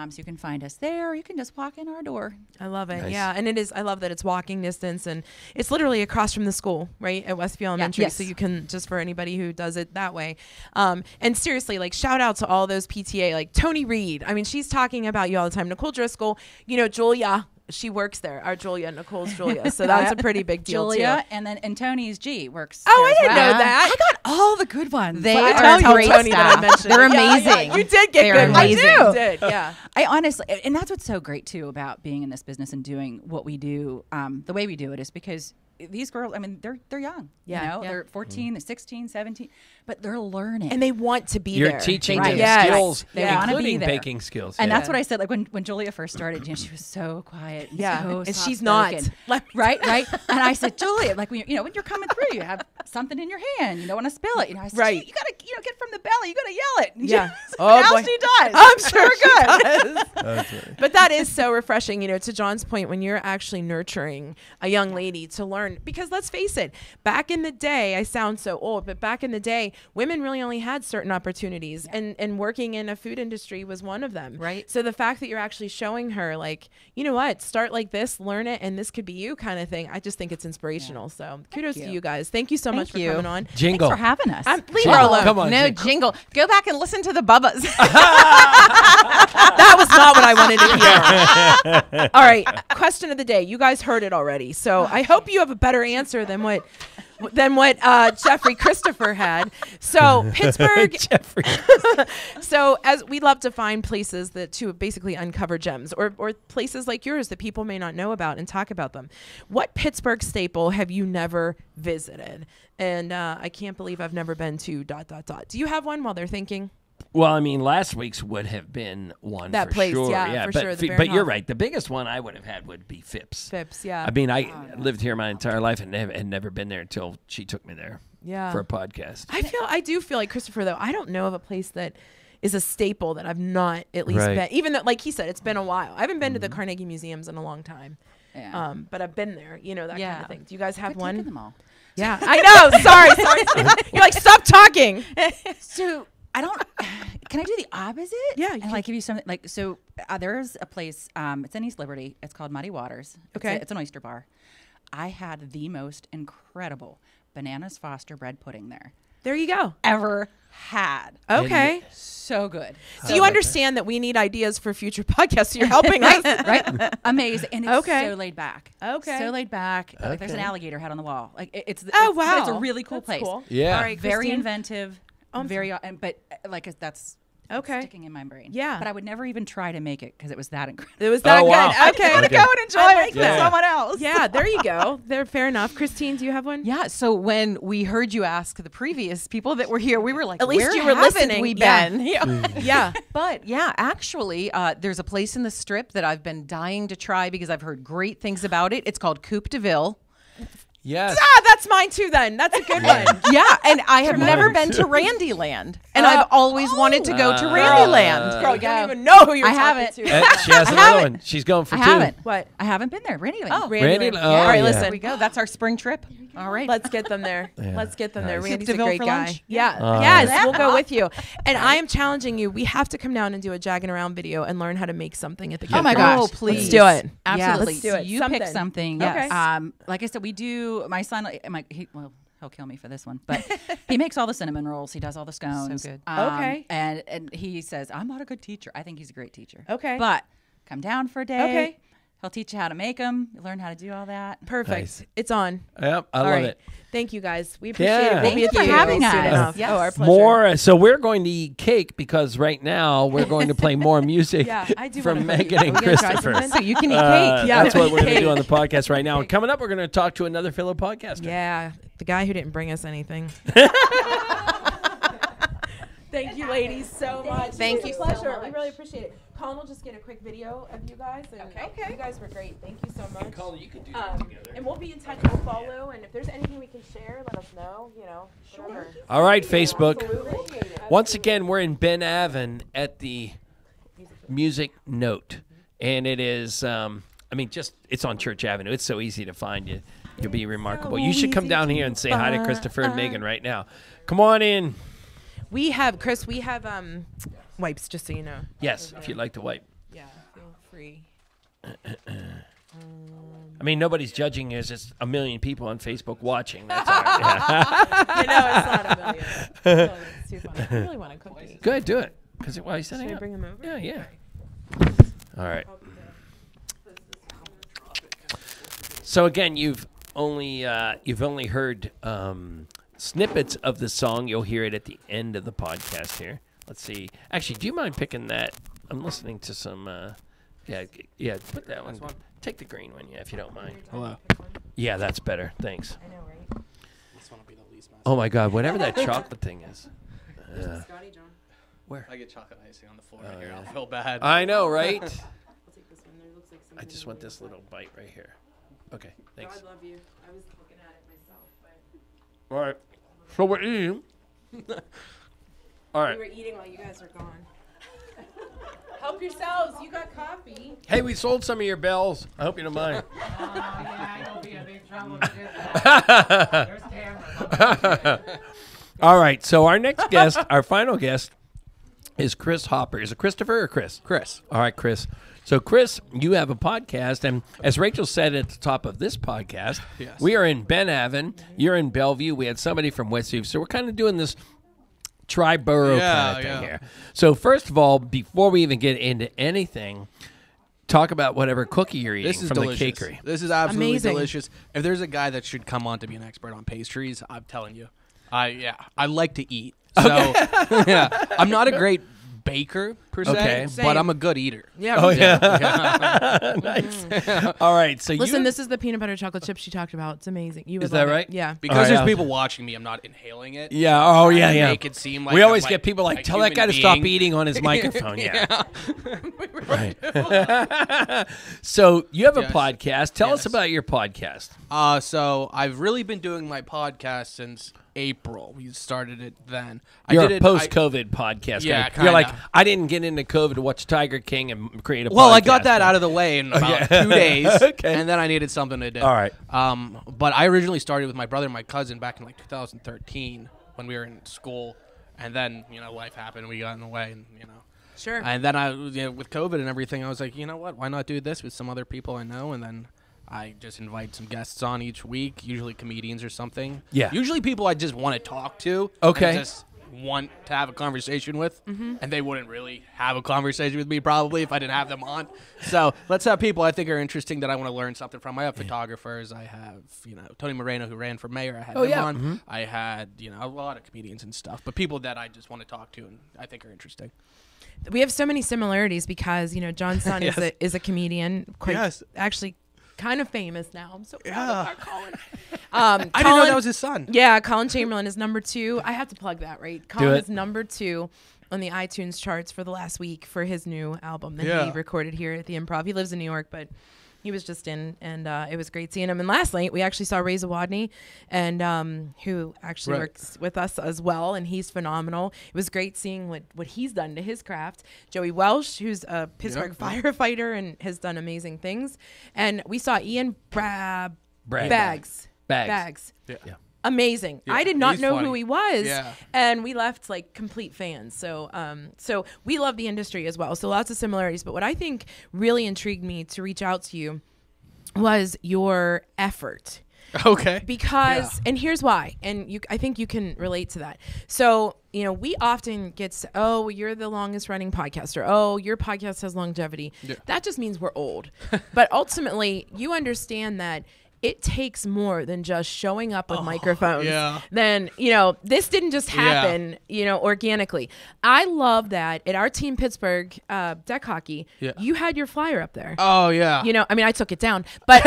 S5: So you can find us there. Or you can just walk in our door.
S1: I love it.
S2: Nice.
S1: Yeah, and it is. I love that it's walking distance, and it's literally across from the school, right at Westview Elementary.
S5: yes.
S1: So you can, just for anybody who does it that way. And seriously, like, shout out to all those PTA, like Tony Reed. I mean, she's talking about you all the time. Nicole Driscoll, Julia. She works there. Our Julia, Nicole's Julia. So that's a pretty big deal
S5: Julia,
S1: too.
S5: and Tony's G works.
S1: Oh,
S5: there
S1: I
S5: as
S1: didn't
S5: well.
S1: know that.
S5: I got all the good ones.
S6: They
S1: I
S6: are
S1: tell
S6: great
S1: Tony that I
S6: staff.
S1: mentioned
S6: They're
S1: it. Yeah, yeah,
S6: amazing.
S1: you did get
S6: They're
S1: good.
S6: amazing.
S1: I do. Did, yeah.
S5: I honestly, and that's what's so great too about being in this business and doing what we do, the way we do it, is because these girls, I mean, they're young.
S1: Yeah, yeah.
S5: They're 14, they're 16, 17, but they're learning.
S1: And they want to be
S2: You're
S1: there.
S2: teaching
S5: They
S2: them
S5: do.
S1: Yes.
S2: skills,
S5: They wanna be
S2: including
S5: there.
S2: baking skills.
S5: And
S2: Yeah.
S5: that's what I said. Like when Julia first started, she was so quiet. And
S1: Yeah,
S5: so
S1: and she's not.
S5: soft-spoken.
S1: Let me
S5: Right. And I said, Julia, like when you're coming through, you have something in your hand. You don't want to spill it. I said,
S1: Right.
S5: You gotta, get from the belly. You gotta yell it. And
S1: Yeah.
S5: She,
S1: Oh,
S5: now
S1: boy.
S5: she does.
S1: I'm
S5: So
S1: sure
S5: we're good.
S2: That's right.
S1: But that is so refreshing, to John's point, when you're actually nurturing a young lady to learn. Because let's face it, back in the day, I sound so old, but back in the day, women really only had certain opportunities, and working in a food industry was one of them.
S5: Right.
S1: So the fact that you're actually showing her, like, you know what, start like this, learn it, and this could be you kind of thing, I just think it's inspirational. So kudos to
S5: you.
S1: you guys. Thank you so much for
S6: you.
S1: coming on.
S2: Jingle.
S5: Thanks for having us.
S1: Leave her alone.
S2: Come on.
S6: No
S2: Jingle.
S6: jingle. Go back and listen to the Bubbas.
S1: That was not what I wanted to hear. All right, question of the day. You guys heard it already, so I hope you have a better answer than what Jeffrey Christopher had. So Pittsburgh.
S2: Jeffrey.
S1: So as we love to find places to basically uncover gems, or places like yours that people may not know about and talk about them. What Pittsburgh staple have you never visited? And I can't believe I've never been to ... Do you have one while they're thinking?
S2: Well, I mean, last week's would have been one
S1: That
S2: for
S1: place,
S2: sure.
S1: yeah, for
S2: but,
S1: sure, the
S2: but you're
S1: Baronhof.
S2: right. The biggest one I would have had would be Phipps.
S1: Phipps, yeah.
S2: I mean, I lived here my entire life and had never been there until she took me there
S1: Yeah.
S2: for a podcast.
S1: I do feel like Christopher, though. I don't know of a place that is a staple that I've not at least
S2: Right.
S1: been. Even though, like he said, it's been a while. I haven't been to the Carnegie Museums in a long time.
S5: Yeah.
S1: But I've been there. That kind
S5: Yeah.
S1: of thing. Do you guys have
S5: Quit taking
S1: one?
S5: them all.
S1: Yeah, I know. Sorry. You're like, stop talking.
S5: So I don't. Can I do the opposite?
S1: Yeah, you
S5: and
S1: can.
S5: like give you something like so. There's a place. It's in East Liberty. It's called Muddy Waters.
S1: Okay.
S5: It's an oyster bar. I had the most incredible bananas Foster bread pudding there
S1: There you go.
S5: ever. had.
S1: Okay.
S5: So good.
S1: So you understand that we need ideas for future podcasts. So you're helping us.
S5: Right? Amazing. And it's
S1: Okay.
S5: so laid back.
S1: Okay.
S5: So laid back. Like there's an
S2: Okay.
S5: alligator head on the wall. Like it's
S1: Oh,
S5: but it's a
S1: wow.
S5: really cool
S1: That's
S5: place.
S1: cool.
S2: Yeah.
S1: All right,
S5: Very
S1: Christine.
S5: inventive. Very but like that's
S1: Okay.
S5: sticking in my brain.
S1: Yeah.
S5: But I would never even try to make it because it was that incredible.
S1: It was that
S2: Oh, wow.
S1: good. Okay.
S2: Okay.
S5: Go and enjoy
S1: I
S5: it
S1: like
S5: with
S2: that.
S5: someone else.
S1: Yeah, there you go. There, fair enough. Christine, do you have one?
S6: Yeah. So when we heard you ask the previous people that were here, we were like,
S1: At least
S6: where
S1: you were
S6: haven't
S1: listening.
S6: we
S1: Yeah.
S6: been? Yeah.
S1: Yeah.
S6: But yeah, actually, there's a place in the Strip that I've been dying to try because I've heard great things about it. It's called Coupe de Ville.
S2: Yes.
S1: That's mine too. Then that's a good one.
S6: Yeah, and I have never
S2: Mine
S6: been
S2: too.
S6: to Randyland, and I've always wanted to go to
S2: Girl.
S6: Randyland.
S1: Girl, you don't even know who you're
S5: I
S1: talking
S5: haven't.
S1: to.
S2: She has another one. She's going for
S5: I
S2: two.
S5: haven't.
S1: What?
S5: I haven't been there. Randy.
S6: Oh,
S2: Randy,
S1: Randyland.
S2: oh,
S1: All right,
S2: yeah.
S1: listen.
S6: There we go. That's our spring trip. All right.
S1: Let's get them there.
S2: Yeah.
S1: Let's get them there.
S2: Nice.
S1: Randy's
S6: Coupe
S1: a
S6: de Ville
S1: great
S6: for
S1: guy.
S6: lunch?
S1: Yeah. Yes, we'll go with you. And I am challenging you. We have to come down and do a Jagging Around video and learn how to make something at the
S5: Oh my
S1: campground.
S5: gosh.
S6: Oh, please.
S1: Let's do it.
S5: Absolutely.
S1: let's do it.
S5: You
S1: Something.
S5: pick something.
S1: Yes.
S5: Like I said, we do. My son, he'll kill me for this one, but he makes all the cinnamon rolls. He does all the scones.
S6: So good.
S1: Okay.
S5: And he says, I'm not a good teacher. I think he's a great teacher.
S1: Okay.
S5: But come down for a day.
S1: Okay.
S5: He'll teach you how to make them. You learn how to do all that.
S1: Perfect.
S2: Nice.
S1: It's on.
S2: Yep, I
S1: All
S2: love
S1: right.
S2: it.
S1: Thank you guys. We appreciate
S2: Yeah.
S1: it. We'll
S5: Thank
S1: be
S5: you
S1: at
S5: for
S1: the
S5: having
S1: soon
S5: us.
S1: enough.
S5: Yes.
S1: Oh, our pleasure.
S2: More. So we're going to eat cake because right now we're going to play more music
S1: Yeah, I do
S2: from
S1: wanna play-
S2: Megan and
S1: Are we gonna try
S2: Christopher.
S1: something?
S6: So you can eat cake.
S1: Yeah,
S2: That's what we're going to
S1: cake.
S2: do on the podcast right now. And coming up, we're going to talk to another fellow podcaster.
S1: Yeah, the guy who didn't bring us anything. Thank you, ladies, so much.
S6: Thank
S1: It was
S6: you
S1: a
S6: so
S1: pleasure. We
S6: much.
S1: really appreciate it. Colin will just get a quick video of you guys. And
S5: Okay.
S1: You guys were great. Thank you so much.
S2: Colin, you could do that together.
S1: And we'll be in touch. We'll follow. And if there's anything we can share, let us know. You know. Sure.
S2: All right, Facebook.
S1: Absolutely.
S2: Once again, we're in Ben Avon at the Music Note. And it is, it's on Church Avenue. It's so easy to find you. You'll be remarkable. You should come down here and say hi to Christopher and Megan right now. Come on in.
S1: We have, Chris, wipes, just so you know.
S2: Yes, if you'd like to wipe.
S1: Yeah, feel free.
S2: I mean, nobody's judging you. There's just a million people on Facebook watching. That's all right.
S1: I know, it's not a million. Oh, it's too funny. I really want a cookie.
S2: Good, do it. Because while you're setting
S1: Should I
S2: up.
S1: bring them over?
S2: Yeah, yeah. All right. So again, you've only heard snippets of the song. You'll hear it at the end of the podcast here. Let's see. Actually, do you mind picking that? I'm listening to some. Yeah. Put that one. Take the green one, yeah, if you don't mind.
S7: Hello.
S2: Yeah, that's better. Thanks.
S1: I know, right?
S7: This one will be the least messy.
S2: Oh my God, whatever that chocolate thing is.
S1: Scotty, John.
S2: Where?
S7: I get chocolate icing on the floor right here. I'll feel bad.
S2: I know, right?
S1: I'll take this one. There looks like
S2: I just want this little bite right here. Okay, thanks.
S1: God love you. I was looking at it myself, but
S2: All right. So we're eating. All right.
S1: we were eating while you guys were gone. Help yourselves. You got coffee.
S2: Hey, we sold some of your bells. I hope you don't mind. All right. So our next guest, our final guest, is Chris Hopper. Is it Christopher or Chris?
S7: Chris.
S2: All right, Chris. So, Chris, you have a podcast, and as Rachel said at the top of this podcast,
S7: Yes.
S2: we are in Ben Avon. You're in Bellevue. We had somebody from Westview, so we're kind of doing this tri-borough kind of thing here. So, first of all, before we even get into anything, talk about whatever cookie you're eting
S7: This is
S2: from
S7: delicious.
S2: the cakery.
S7: This is absolutely
S1: Amazing.
S7: delicious. If there's a guy that should come on to be an expert on pastries, I'm telling you. I like to eat. So, yeah. I'm not a great baker, per se,
S2: Okay.
S7: but I'm a good eater.
S1: Yeah.
S2: Oh, yeah. Nice. All right. So,
S1: Listen,
S2: you,
S1: this is the peanut butter chocolate chip she talked about. It's amazing. You would
S2: Is that
S1: love it.
S2: right?
S1: Yeah.
S7: Because
S2: All right,
S7: there's
S2: I'll-
S7: people watching me, I'm not inhaling it.
S2: yeah. Oh, yeah, yeah.
S7: Make it seem like
S2: we
S7: I'm
S2: always
S7: like
S2: get people like,
S7: a
S2: tell that
S7: human
S2: guy to stop
S7: being."
S2: eating on his microphone. Yeah. Right. So you have a
S7: Yes.
S2: podcast. Tell us
S7: Yes.
S2: about your podcast.
S7: So I've really been doing my podcast since April. We started it then.
S2: You're
S7: I did
S2: a
S7: it,
S2: post-COVID podcast.
S7: Yeah,
S2: guy. You're like,
S7: kinda.
S2: I didn't get into COVID to watch Tiger King and create a podcast.
S7: Well, I got that out of the way in about 2 days,
S2: Okay.
S7: and then I needed something to do.
S2: All right.
S7: But I originally started with my brother and my cousin back in like 2013 when we were in school, and then life happened. We got in the way, and
S1: Sure.
S7: and then with COVID and everything, I was like, you know what? Why not do this with some other people I know? And then I just invite some guests on each week, usually comedians or something.
S2: Yeah.
S7: Usually people I just want to talk to.
S2: Okay.
S7: And just want to have a conversation with, and they wouldn't really have a conversation with me probably if I didn't have them on. So let's have people I think are interesting that I want to learn something from. I have photographers. I have, Tony Moreno, who ran for mayor. I had him on. I had, a lot of comedians and stuff, but people that I just want to talk to and I think are interesting.
S1: We have so many similarities because, John's son is a comedian, actually kind of famous now. I'm so proud of our Colin.
S7: I didn't know that was his son.
S1: Yeah, Colin Chamberlain is number 2. I have to plug that, right? Colin is number 2 on the iTunes charts for the last week for his new album that he recorded here at the Improv. He lives in New York, but he was just in, and it was great seeing him. And last night, we actually saw Ray Zawadny, and who actually works with us as well, and he's phenomenal. It was great seeing what he's done to his craft. Joey Welsh, who's a Pittsburgh firefighter and has done amazing things. And we saw Ian Baggs.
S2: Yeah.
S1: Amazing.
S7: Yeah,
S1: I did not know
S7: funny.
S1: who he was.
S7: Yeah.
S1: And we left like complete fans. So we love the industry as well. So lots of similarities. But what I think really intrigued me to reach out to you was your effort.
S7: Okay.
S1: Because, and here's why, and I think you can relate to that. So, we often get, oh, you're the longest running podcaster. Oh, your podcast has longevity. Yeah. That just means we're old. But ultimately, you understand that it takes more than just showing up with microphones.
S7: Yeah.
S1: Then, this didn't just happen, organically. I love that at our team Pittsburgh deck hockey, you had your flyer up there.
S7: Oh, yeah.
S1: I took it down, but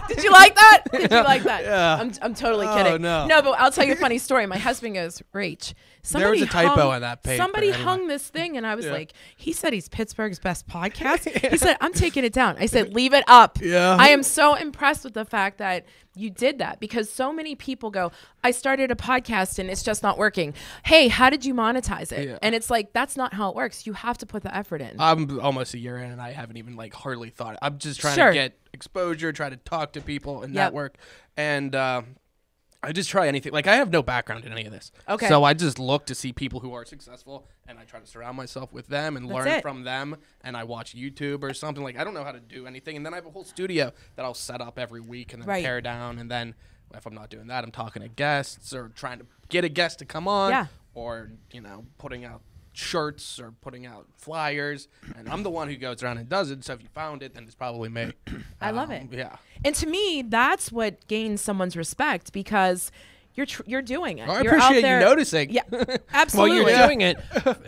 S1: did you like that? Did you like that?
S7: Yeah.
S1: I'm totally kidding.
S7: No,
S1: but I'll tell you a funny story. My husband goes, Rach,
S7: there was a typo on that page.
S1: Somebody hung this thing, and I was like, he said he's Pittsburgh's best podcast. He said, I'm taking it down. I said, leave it up.
S7: Yeah.
S1: I am so impressed with the fact that you did that, because so many people go, I started a podcast and it's just not working. Hey, how did you monetize it?
S7: Yeah.
S1: And it's like, that's not how it works. You have to put the effort in.
S7: I'm almost a year in and I haven't even hardly thought. I'm just trying to get exposure, try to talk to people and network. And I just try anything. I have no background in any of this.
S1: Okay.
S7: So I just look to see people who are successful, and I try to surround myself with them and learn from them. And I watch YouTube or something. I don't know how to do anything. And then I have a whole studio that I'll set up every week and then tear down. And then if I'm not doing that, I'm talking to guests or trying to get a guest to come on. Or, putting out shirts or putting out flyers, and I'm the one who goes around and does it. So if you found it, then it's probably me.
S1: I love it.
S7: Yeah.
S1: And to me, that's what gains someone's respect, because you're doing it.
S7: I
S1: You're
S7: appreciate
S1: out there.
S7: you noticing.
S1: Yeah, absolutely.
S2: Well,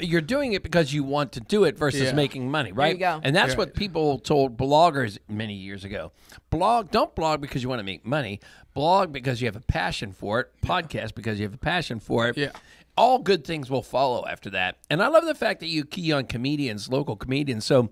S2: you're doing it because you want to do it versus making money, right?
S1: There you go.
S2: And that's what people told bloggers many years ago. Don't blog because you want to make money. Blog because you have a passion for it. Podcast because you have a passion for it.
S7: Yeah.
S2: All good things will follow after that. And I love the fact that you key on comedians, local comedians. So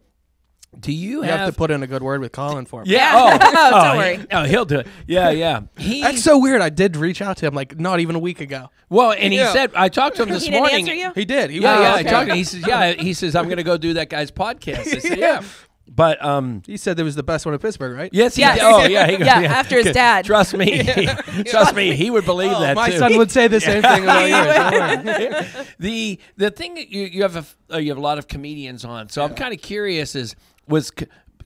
S2: do you
S7: have to put in a good word with Colin for me?
S1: Yeah. Don't worry.
S2: Oh, he'll do it. Yeah.
S7: That's so weird. I did reach out to him not even a week ago.
S2: Well, and he said, I talked to him this
S1: He
S2: morning.
S1: didn't answer you?
S7: He did.
S2: I talked to him. He says, he says, I'm going to go do that guy's podcast. I said, yeah. But
S7: he said there was the best one in Pittsburgh, right?
S2: yes, he
S1: Yes.
S2: did. Oh, yeah. He goes,
S1: After his dad.
S2: Trust me. Trust me. He would believe that,
S7: My
S2: too.
S7: son would say the same thing about yours.
S2: The thing that you have a lot of comedians on. So I'm kind of curious was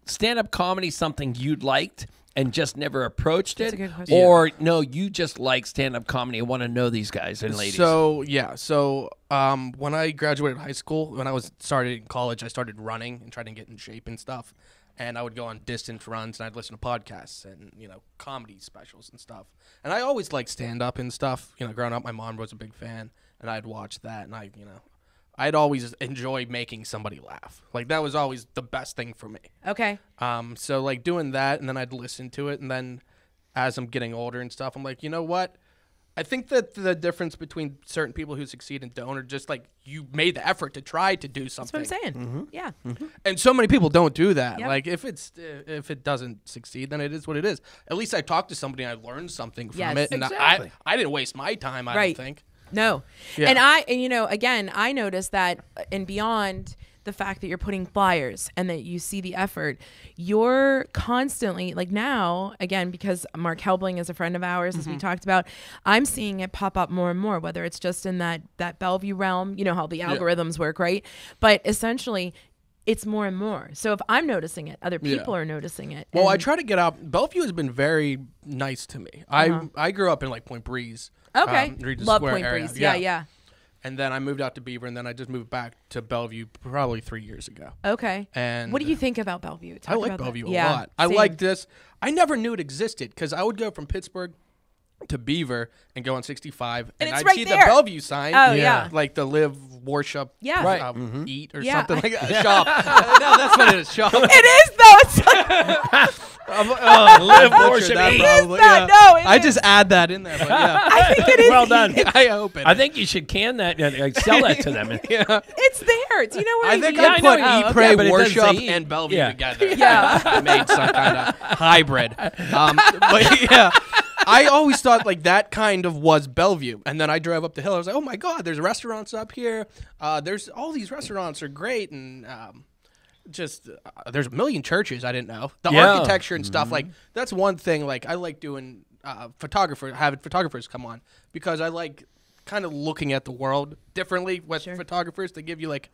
S2: stand-up comedy something you'd liked and just never approached it?
S1: That's a good question.
S2: Or no, you just like stand-up comedy and want to know these guys and ladies?
S7: So when I graduated high school, when I started in college, I started running and trying to get in shape and stuff. And I would go on distance runs and I'd listen to podcasts and, comedy specials and stuff. And I always liked stand-up and stuff. Growing up, my mom was a big fan and I'd watch that. And I'd always enjoy making somebody laugh. That was always the best thing for me.
S1: Okay.
S7: So doing that, and then I'd listen to it, and then as I'm getting older and stuff, I'm like, you know what? I think that the difference between certain people who succeed and don't are just you made the effort to try to do something.
S1: That's what I'm saying. Mm-hmm. Yeah. Mm-hmm.
S7: And so many people don't do that.
S1: Yep.
S7: If it doesn't succeed, then it is what it is. At least I talked to somebody and I learned something from it, and
S2: exactly.
S7: I didn't waste my time. I don't think.
S1: No.
S7: Yeah.
S1: And again, I noticed that, and beyond the fact that you're putting flyers and that you see the effort, you're constantly now, again, because Mark Helbling is a friend of ours, as we talked about, I'm seeing it pop up more and more, whether it's just in that Bellevue realm, how the algorithms work, right? But essentially, it's more and more. So if I'm noticing it, other people are noticing it.
S7: Well, I try to get out. Bellevue has been very nice to me. I grew up in Point Breeze.
S1: Okay.
S7: Regent
S1: Love
S7: Square
S1: Point
S7: area.
S1: Breeze. Yeah.
S7: And then I moved out to Beaver, and then I just moved back to Bellevue probably 3 years ago.
S1: Okay.
S7: And
S1: what do you think about Bellevue?
S7: I like Bellevue a lot. I like this. I never knew it existed because I would go from Pittsburgh to Beaver and go on 65, and
S1: it's
S7: I'd
S1: right
S7: see
S1: there.
S7: the Bellevue sign.
S1: Oh, yeah.
S7: Like the live, worship,
S1: Yeah.
S7: eat or
S1: Yeah.
S7: something like that. Shop. No, that's what it is. Shop.
S1: It is though. It's like,
S2: Live, worship,
S7: that
S2: eat.
S7: probably,
S1: not.
S7: yeah.
S1: No, it
S7: I
S1: is.
S7: just add that in there. But yeah.
S1: I think it is.
S2: Well done.
S7: I hope it.
S2: I think you should can that and sell that to them.
S7: Yeah.
S1: It's there. Do you know what
S7: I think
S1: mean?
S7: I put
S2: know.
S7: Eat,
S2: Okay,
S7: Pray,
S2: but it doesn't
S7: Worship,
S2: say eat.
S7: and Bellevue
S2: Yeah.
S7: together.
S1: Yeah.
S7: I made some kind of hybrid. But yeah, I always thought like that kind of was Bellevue. And then I drove up the hill. I was like, oh my God, there's restaurants up here. There's all these restaurants are great. And there's a million churches I didn't know. The architecture and stuff, like that's one thing. Like I like doing having photographers come on because I like kind of looking at the world differently with photographers to give you like,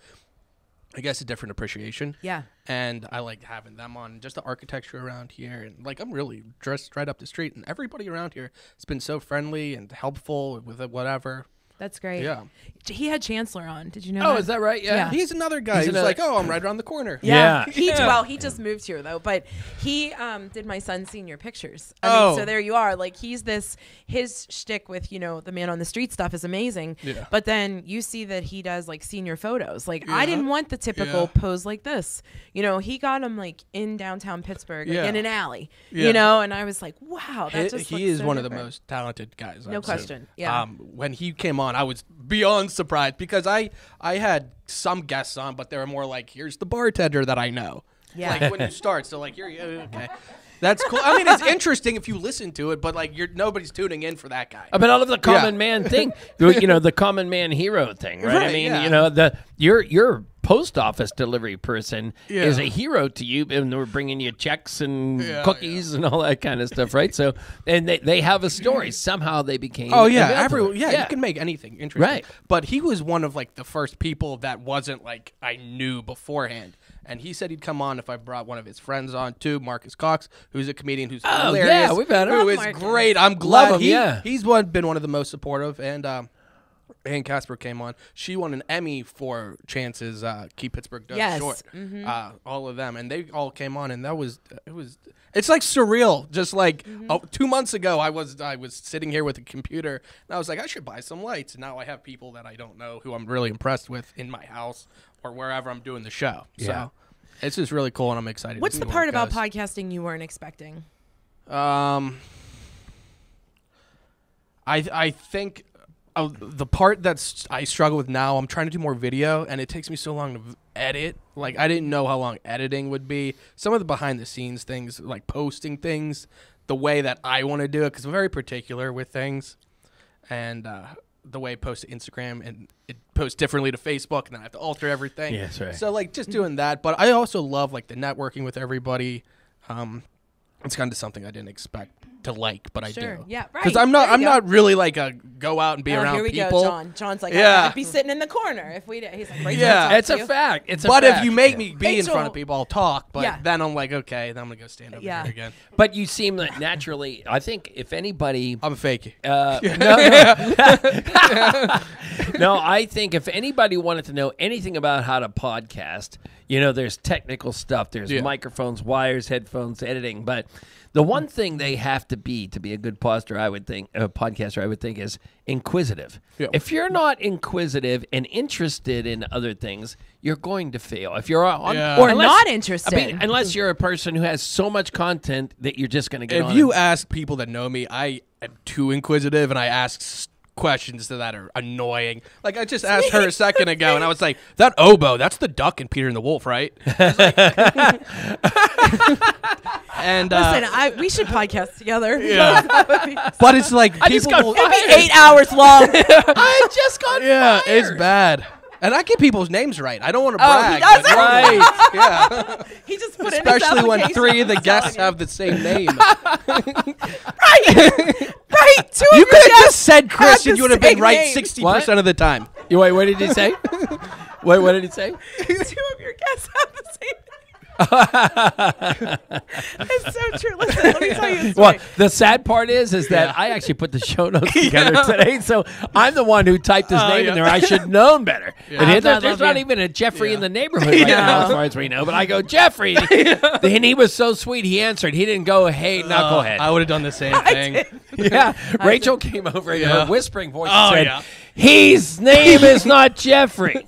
S7: I guess, a different appreciation.
S1: Yeah.
S7: And I like having them on, just the architecture around here. And like I'm really dressed right up the street, and everybody around here has been so friendly and helpful with whatever.
S1: That's great.
S7: Yeah.
S1: He had Chancellor on. Did you know
S2: Oh,
S1: that?
S2: is that right? Yeah.
S7: He's another guy
S2: He's
S7: who's
S2: another-
S7: like, oh, I'm right around the corner.
S2: Yeah.
S1: He just moved here though, but he did my son's senior pictures. I mean, so there you are. Like his shtick with, the man on the street stuff is amazing.
S7: Yeah.
S1: But then you see that he does like senior photos. Like I didn't want the typical pose like this. He got him like in downtown Pittsburgh, like, in an alley. And I was like, wow, that just
S7: he
S1: looks
S7: is
S1: so
S7: one of the
S1: different.
S7: most talented guys.
S1: No
S7: I've
S1: question.
S7: seen.
S1: Yeah.
S7: When he came on, I was beyond surprised because I had some guests on, but they were more like, here's the bartender that I know.
S1: Yeah.
S7: Like when you start, so like, you're okay. That's cool. I mean, it's interesting if you listen to it, but like nobody's tuning in for that guy.
S2: But I love the common man thing, the common man hero thing, right? I mean, your post office delivery person is a hero to you, and they're bringing you checks and cookies and all that kind of stuff, right? So, and they have a story. Somehow they became available.
S7: You can make anything interesting.
S2: Right.
S7: But he was one of like the first people that wasn't like I knew beforehand. And he said he'd come on if I brought one of his friends on too, Marcus Cox, who's a comedian who's hilarious.
S2: Yeah, we've had him.
S7: Who is
S1: Marcus.
S7: great. I'm glad
S2: Love him,
S7: he's been one of the most supportive. And Casper came on. She won an Emmy for Chance's Keep Pittsburgh Dogs Short. All of them, and they all came on, and it's like surreal. Just like 2 months ago, I was sitting here with a computer, and I was like, I should buy some lights. And now I have people that I don't know who I'm really impressed with in my house or wherever I'm doing the show.
S2: Yeah.
S7: So it's just really cool, and I'm excited.
S1: What's
S7: to
S1: the
S7: see
S1: part
S7: where it
S1: about
S7: goes.
S1: podcasting you weren't expecting?
S7: I think the part that's I struggle with now, I'm trying to do more video, and it takes me so long to edit. Like, I didn't know how long editing would be. Some of the behind-the-scenes things, like posting things, the way that I want to do it, because I'm very particular with things, and the way I post to Instagram, and it posts differently to Facebook, and then I have to alter everything.
S2: Yes, right.
S7: So, like, just doing that. But I also love, like, the networking with everybody. It's kind of something I didn't expect to like, but I do.
S1: Yeah, right.
S7: Because I'm not really like a go out and be around
S1: here we
S7: people.
S1: go, John. John's like,
S7: Yeah.
S1: I'd be sitting in the corner if we did. He's like, right
S7: Yeah.
S1: there,
S2: It's a fact. It's a
S7: But
S2: fact.
S7: if you make me be in front
S1: Rachel-
S7: of people, I'll talk. But
S1: Yeah.
S7: then I'm like, okay, then I'm gonna go stand over here again.
S2: But you seem like naturally. I think if anybody.
S7: I'm a fake.
S2: No, I think if anybody wanted to know anything about how to podcast, there's technical stuff. There's microphones, wires, headphones, editing. But the one thing they have to be a good podcaster, I would think, is inquisitive.
S7: Yeah.
S2: If you're not inquisitive and interested in other things, you're going to fail. If you're on
S1: Or not interested.
S2: I mean, unless you're a person who has so much content that you're just going to get on.
S7: If you ask people that know me, I am too inquisitive, and I ask questions that are annoying. Like, I just asked her a second ago, and I was like, that oboe, that's the duck in Peter and the Wolf, right? And
S1: Listen, we should podcast together.
S7: Yeah. But it's like
S2: just
S7: people
S2: got
S1: It'd be 8 hours long.
S2: I just got
S7: yeah,
S2: fired.
S7: it's bad. And I get people's names right. I don't want to
S1: Oh,
S7: brag.
S1: he does
S7: but-
S1: it?
S7: Right. Yeah.
S1: He just put in his
S7: Especially when
S1: application.
S7: 3 of the guests have the same name.
S1: Right. Two
S7: You
S1: of
S7: could
S1: your
S7: have just
S1: guests
S7: said Chris
S1: have
S7: and
S1: the
S7: you would have been
S1: same
S7: right
S1: name.
S7: 60% of the time.
S2: Wait, what did he say? Wait, what did he say?
S1: 2 of your guests have the same. It's so true. Listen, let me tell you a story.
S2: Well, the sad part is that I actually put the show notes together today, so I'm the one who typed his name in there. I should have known better. And there's not even a Jeffrey in the neighborhood right now, as far as we know. But I go, Jeffrey, and he was so sweet. He answered. He didn't go, hey, knucklehead.
S7: I would have done the same thing.
S2: Yeah, Rachel came over in her whispering voice and said, his name is not Jeffrey.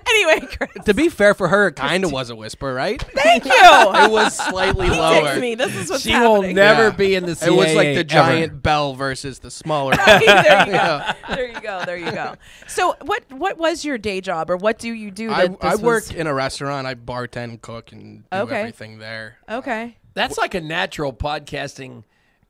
S1: Anyway, Chris.
S7: To be fair for her, it kind of was a whisper, right?
S1: Thank you.
S7: It was slightly
S1: He
S7: lower.
S1: texted me. This is what's
S2: She
S1: happening.
S2: will never be in the CAA
S7: It was like the
S2: ever.
S7: giant bell versus the smaller bell.
S1: There you go. There you go. There you go. So what was your day job, or what do you do?
S7: I work in a restaurant. I bartend, cook, and do everything there.
S1: Okay.
S2: That's like a natural podcasting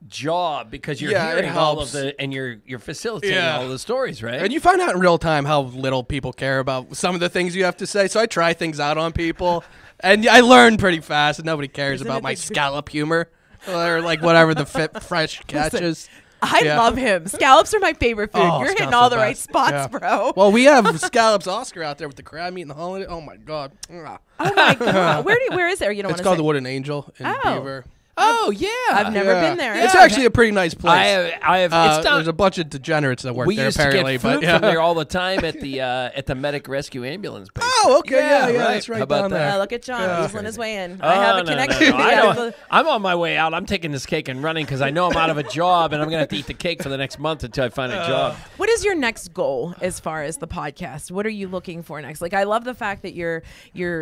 S2: job because you're
S7: Yeah, it
S2: hearing all of
S7: helps.
S2: the and you're facilitating
S7: Yeah.
S2: all of the stories, right?
S7: And you find out in real time how little people care about some of the things you have to say. So I try things out on people, and I learn pretty fast. And nobody cares
S1: Isn't
S7: about
S1: it
S7: my
S1: the truth?
S7: scallop humor or like whatever the fresh catch is.
S1: I love him. Scallops are my favorite food.
S7: Oh,
S1: You're hitting
S7: scallops
S1: all
S7: are
S1: the
S7: the
S1: right
S7: best.
S1: spots,
S7: Yeah.
S1: bro.
S7: Well, we have scallops Oscar out there with the crab meat and the holiday. Oh my god!
S1: Oh my god. Where is there? You don't
S7: It's
S1: want to
S7: called
S1: say.
S7: the Wooden Angel in
S1: Oh.
S7: Beaver.
S2: oh yeah,
S1: I've never been there.
S7: It's actually a pretty nice place.
S2: I have. It's not.
S7: There's a bunch of degenerates that work
S2: We
S7: there
S2: used
S7: apparently,
S2: to get food
S7: but
S2: from there all the time at the medic rescue ambulance base.
S7: Oh, okay, yeah,
S2: right.
S7: that's right
S2: How about
S7: down
S2: that?
S7: there.
S1: Look at John.
S7: Yeah.
S1: He's on his way in.
S2: Oh,
S1: I have a
S2: no,
S1: connection.
S2: no, no.
S1: Yeah,
S2: I don't, I'm on my way out. I'm taking this cake and running because I know I'm out of a job and I'm going to have to eat the cake for the next month until I find a job.
S1: What is your next goal as far as the podcast? What are you looking for next? Like, I love the fact that you're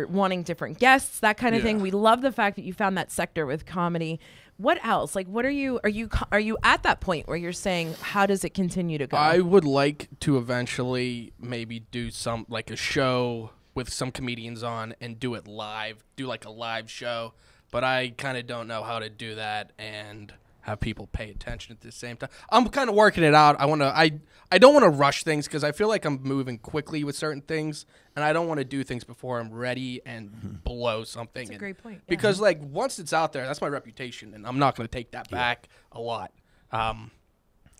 S1: wanting different guests, that kind of thing. We love the fact that you found that sector with comedy. What else? Like, what are you at that point where you're saying, how does it continue to go?
S7: I would like to eventually maybe do some like a show with some comedians on and do it live, do like a live show, but I kind of don't know how to do that and have people pay attention at the same time. I'm kind of working it out. I don't want to rush things because I feel like I'm moving quickly with certain things, and I don't want to do things before I'm ready and blow something.
S1: That's a great point. Yeah.
S7: Because like once it's out there, that's my reputation, and I'm not going to take that back a lot.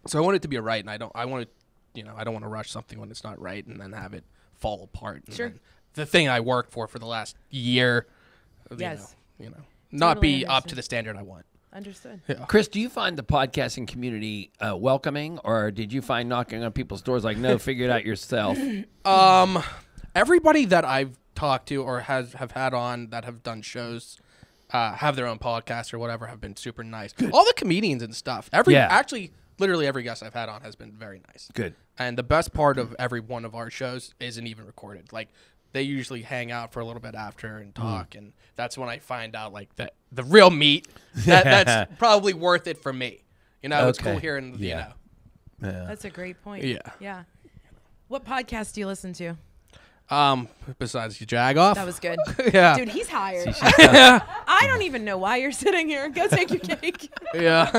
S7: So I want it to be right, and I don't want to rush something when it's not right and then have it fall apart. And then the thing I worked for the last year, not be up to the standard I want.
S1: Understood.
S7: Yeah.
S2: Chris, do you find the podcasting community welcoming, or did you find knocking on people's doors like, no, figure it out yourself?
S7: Everybody that I've talked to or have had on that have done shows, have their own podcast or whatever, have been super nice. Good. All the comedians and stuff. Actually, literally every guest I've had on has been very nice.
S2: Good.
S7: And the best part of every one of our shows isn't even recorded. Like, they usually hang out for a little bit after and talk, and that's when I find out like the real meat. That's probably worth it for me. It's cool hearing.
S1: That's a great point.
S7: Yeah.
S1: Yeah. What podcast do you listen to?
S7: Besides YaJagoff.
S1: That was good.
S7: Yeah.
S1: Dude, he's hired. I don't even know why you're sitting here. Go take your cake.
S7: Yeah.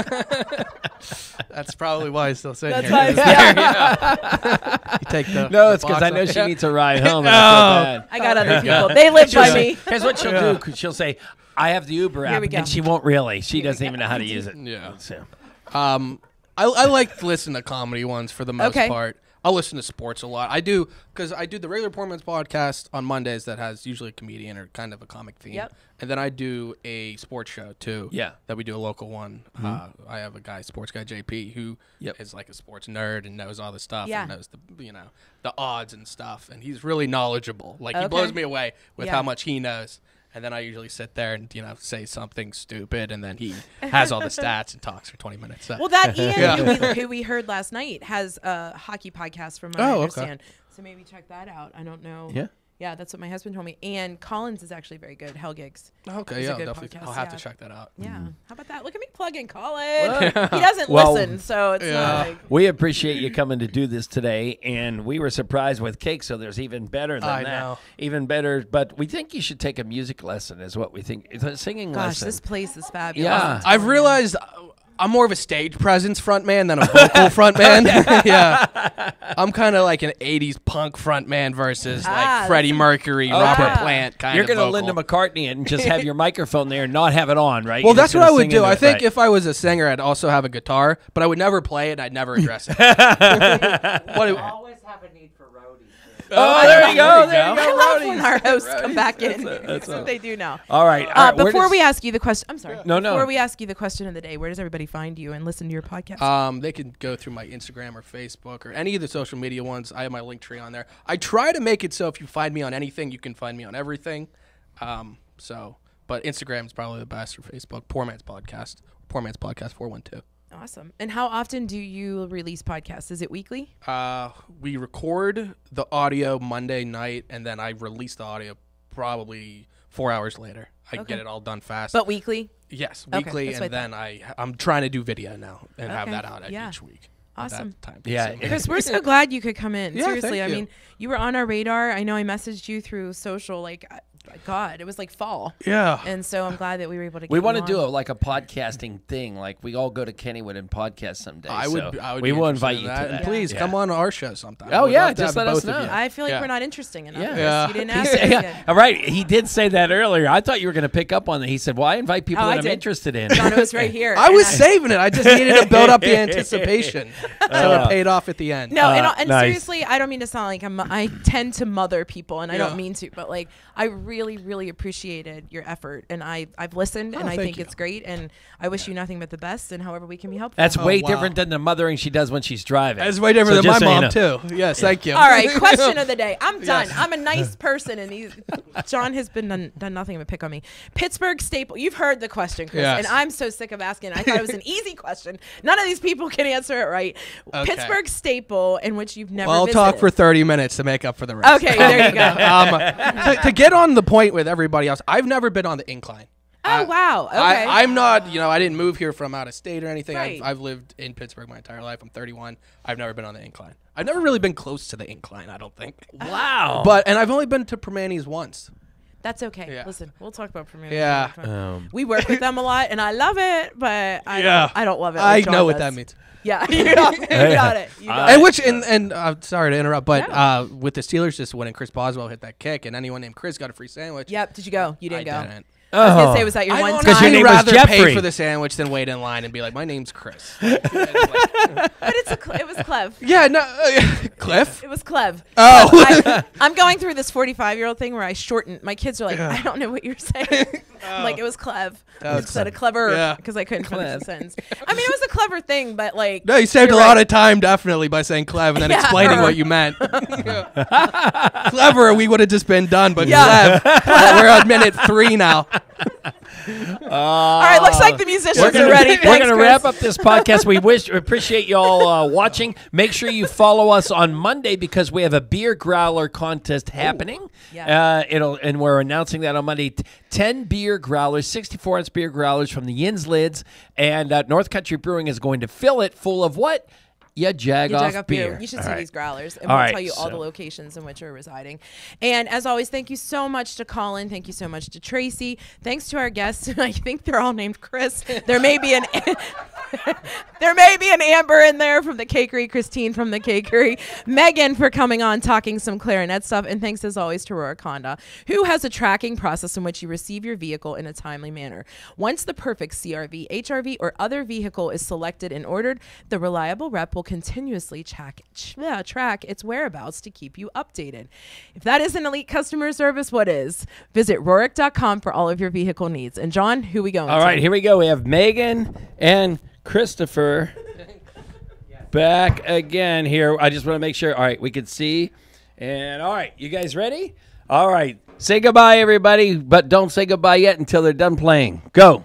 S7: That's probably why he's still sitting
S1: That's
S7: here.
S1: why.
S7: You take the
S2: No, it's
S7: the
S2: because
S7: box
S2: I know
S7: off.
S2: she needs a ride home. And I feel bad.
S1: I got other people. They live by me.
S2: Here's what she'll do. She'll say, I have the Uber
S1: Here
S2: app,
S1: we go.
S2: and she won't really. She doesn't even know how to use it.
S7: Yeah.
S2: So.
S7: I like to listen to comedy ones for the most
S1: Okay.
S7: part. I'll listen to sports a lot. I do because I do the regular Poor Man's podcast on Mondays that has usually a comedian or kind of a comic theme.
S1: Yep.
S7: And then I do a sports show too.
S2: Yeah.
S7: That we do a local one. I have a guy, sports guy JP, who is like a sports nerd and knows all the stuff
S1: Yeah.
S7: and knows the odds and stuff. And he's really knowledgeable. Like he
S1: Okay.
S7: blows me away with
S1: Yeah.
S7: how much he knows. And then I usually sit there and say something stupid, and then he has all the stats and talks for 20 minutes. So.
S1: Well, that Ian,
S7: Yeah.
S1: who we heard last night, has a hockey podcast from what I
S7: Oh, okay.
S1: understand. So maybe check that out. I don't know.
S2: Yeah.
S1: Yeah, that's what my husband told me. And Collins is actually very good. Hell Gigs.
S7: Okay,
S1: He's a
S7: yeah,
S1: good
S7: definitely.
S1: podcast,
S7: I'll have
S1: yeah.
S7: to check that out.
S1: Yeah. How about that? Look at me plugging Collins. He doesn't
S2: Well,
S1: listen, so it's not like.
S2: We appreciate you coming to do this today, and we were surprised with cake, so there's even better than
S7: I
S2: that.
S7: know.
S2: Even better, but we think you should take a music lesson is what we think. It's a singing
S1: Gosh,
S2: lesson.
S1: this place is fabulous.
S2: Yeah.
S7: I've realized I'm more of a stage presence front man than a vocal front man. Yeah. I'm kind of like an 80s punk front man versus like Freddie Mercury, Robert Plant kind
S2: You're
S7: of
S2: going to
S7: vocal.
S2: Linda McCartney and just have your microphone there and not have it on, right?
S7: Well,
S2: You're
S7: that's
S2: just
S7: what I
S2: gonna
S7: would
S2: sing
S7: do.
S2: into
S7: I
S2: it,
S7: think
S2: right.
S7: if I was a singer, I'd also have a guitar, but I would never play it. I'd never address it.
S3: Always have a need for roadies.
S2: Oh, there you go. There you
S1: I
S2: go.
S1: love
S2: Roadies.
S1: when our hosts come
S2: Roadies.
S1: back in.
S2: That's
S1: That's what they do now.
S2: All right. Where
S1: Before
S2: does-
S1: we ask you the question, I'm sorry.
S2: No.
S1: Before we ask you the question of the day, where does everybody find you and listen to your podcast?
S7: They can go through my Instagram or Facebook or any of the social media ones. I have my link tree on there. I try to make it so if you find me on anything, you can find me on everything. But Instagram is probably the best, or Facebook. Poor Man's Podcast. Poor Man's Podcast 412.
S1: Awesome. And how often do you release podcasts? Is it weekly?
S7: We record the audio Monday night, and then I release the audio probably 4 hours later. I get it all done fast.
S1: But weekly?
S7: Yes,
S1: Okay,
S7: weekly,
S1: that's what I
S7: and then I'm trying to do video now and have
S1: Okay,
S7: that out
S1: yeah.
S7: each week.
S1: Awesome.
S2: Yeah.
S1: Chris, we're so glad you could come in.
S7: Yeah,
S1: Seriously,
S7: thank
S1: I
S7: you.
S1: mean, you were on our radar. I know I messaged you through social. Like, God, it was like fall.
S7: Yeah.
S1: And so I'm glad that we were able to get
S2: We
S1: you
S2: want to
S1: on.
S2: do like a podcasting thing. Like we all go to Kennywood and podcast someday.
S7: I would
S2: we
S7: be
S2: will
S7: interested
S2: invite
S7: in
S2: you
S7: that.
S2: to that.
S7: And please
S2: Yeah.
S7: come on our show sometime.
S2: Oh,
S7: We'd
S2: yeah,
S7: love to
S2: just
S7: have
S2: let us
S7: both of
S2: know.
S7: you.
S1: I feel like
S7: Yeah.
S1: we're not interesting enough.
S2: Yeah.
S1: Chris.
S7: Yeah.
S1: You didn't
S2: He
S1: ask
S2: said-
S1: us
S2: yeah,
S1: yet.
S2: all right. He did say that earlier. I thought you were going to pick up on that. He said, "Well, I invite people
S1: Oh,
S2: that
S1: I
S2: I'm
S1: did.
S2: interested in."
S1: John, it was right here.
S7: I
S1: and
S7: was saving it. I just needed to build up the anticipation. So it paid off at the end.
S1: No, and
S2: nice.
S1: seriously, I don't mean to sound like I tend to mother people, and I
S7: Yeah.
S1: don't mean to, but like I really, really appreciated your effort, and I've listened, and I
S7: thank
S1: think
S7: you.
S1: it's great, and I wish you nothing but the best, and however we can be helpful.
S2: That's way
S7: wow.
S2: different than the mothering she does when she's driving.
S7: That's way different
S2: So
S7: than my
S2: just so you
S7: mom,
S2: know.
S7: too. Yes, thank you.
S1: All right, question of the day. I'm done.
S7: Yes.
S1: I'm a nice person, and John has been done nothing but pick on me. Pittsburgh staple. You've heard the question, Chris,
S7: Yes.
S1: and I'm so sick of asking. I thought it was an easy question. None of these people can answer it right.
S7: Okay.
S1: Pittsburgh staple in which you've never
S7: Well, I'll
S1: visited.
S7: talk for 30 minutes to make up for the rest.
S1: Okay, there you go.
S7: To get on the point with everybody else, I've never been on the incline.
S1: Oh, wow. Okay.
S7: I'm not, I didn't move here from out of state or anything.
S1: Right.
S7: I've lived in Pittsburgh my entire life. I'm 31. I've never been on the incline. I've never really been close to the incline, I don't think.
S2: Wow.
S7: And I've only been to Permanis once.
S1: That's okay.
S7: Yeah.
S1: Listen, we'll talk about Premier.
S7: Yeah.
S1: We work with them a lot, and I love it, but I don't love it.
S7: I
S1: like John
S7: know what
S1: does.
S7: that means.
S1: Yeah, you got it. You got it. You got
S7: And
S1: it.
S7: which and sorry to interrupt, but with the Steelers just winning, Chris Boswell hit that kick, and anyone named Chris got a free sandwich.
S1: Yep. Did you go? You didn't go.
S7: I didn't.
S1: I was gonna say, was that your
S7: I
S1: one
S7: honestly
S2: your name
S1: time?
S2: was
S7: rather
S2: Jeffrey.
S7: pay for the sandwich than wait in line and be like, my name's Chris.
S1: But it was Clev.
S7: Yeah, no, Cliff.
S1: It was Clev.
S7: Oh.
S1: I'm going through this 45-year-old thing where I shorten. My kids are like, I don't know what you're saying. I'm like, it was Clev instead of clever
S7: Yeah.
S1: because I couldn't finish the sentence. I mean, it was a clever thing, but like.
S7: No, you saved a
S1: you're
S7: lot
S1: right.
S7: of time definitely by saying Clev and then
S1: Yeah.
S7: explaining what you meant. Clever, we would have just been done, but
S1: Yeah.
S7: Clev, we're on minute 3 now.
S1: All right, looks like the musicians are ready.
S2: We're
S1: Thanks,
S2: going to
S1: Chris.
S2: wrap up this podcast. We appreciate you all watching. Make sure you follow us on Monday because we have a beer growler contest happening.
S1: Yeah.
S2: And we're announcing that on Monday. 10 beer growlers, 64-ounce beer growlers from the Yins Lids, and North Country Brewing is going to fill it full of what? YaJagoff beer.
S1: You should
S2: All
S1: see
S2: right.
S1: these growlers, and
S2: All
S1: we'll
S2: right,
S1: tell you all the
S2: so-
S1: locations in which we're residing. And as always, thank you so much to Colin. Thank you so much to Tracy. Thanks to our guests. I think they're all named Chris. There may be an there may be an Amber in there from the Cakery, Christine from the Cakery, Megan for coming on talking some clarinet stuff, and thanks as always to Rorik Honda, who has a tracking process in which you receive your vehicle in a timely manner. Once the perfect CRV, HRV, or other vehicle is selected and ordered, the reliable rep will continuously track its whereabouts to keep you updated. If that isn't elite customer service, what is? Visit Rorik.com for all of your vehicle needs. And John, who we going
S2: All
S1: to?
S2: right, here we go. We have Megan and Christopher back again here. I just want to make sure. All right, we can see. And all right, you guys ready? All right, say goodbye, everybody, but don't say goodbye yet until they're done playing. Go.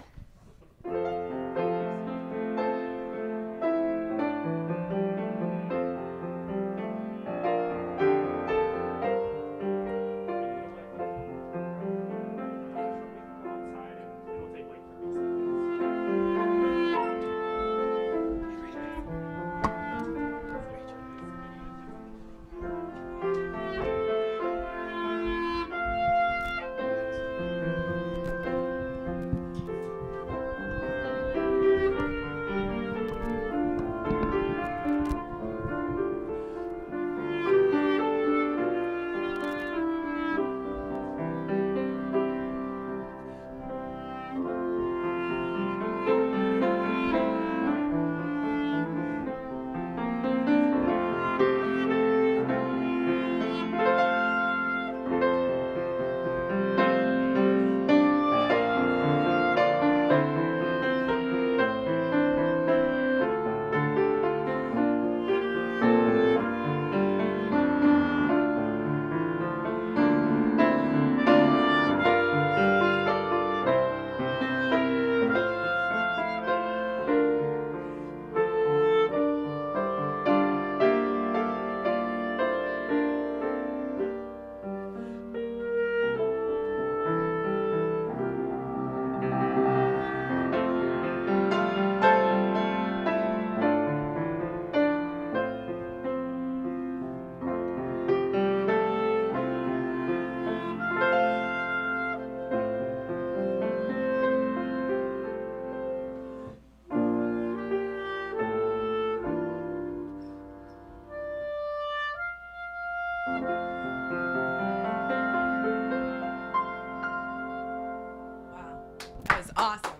S1: awesome.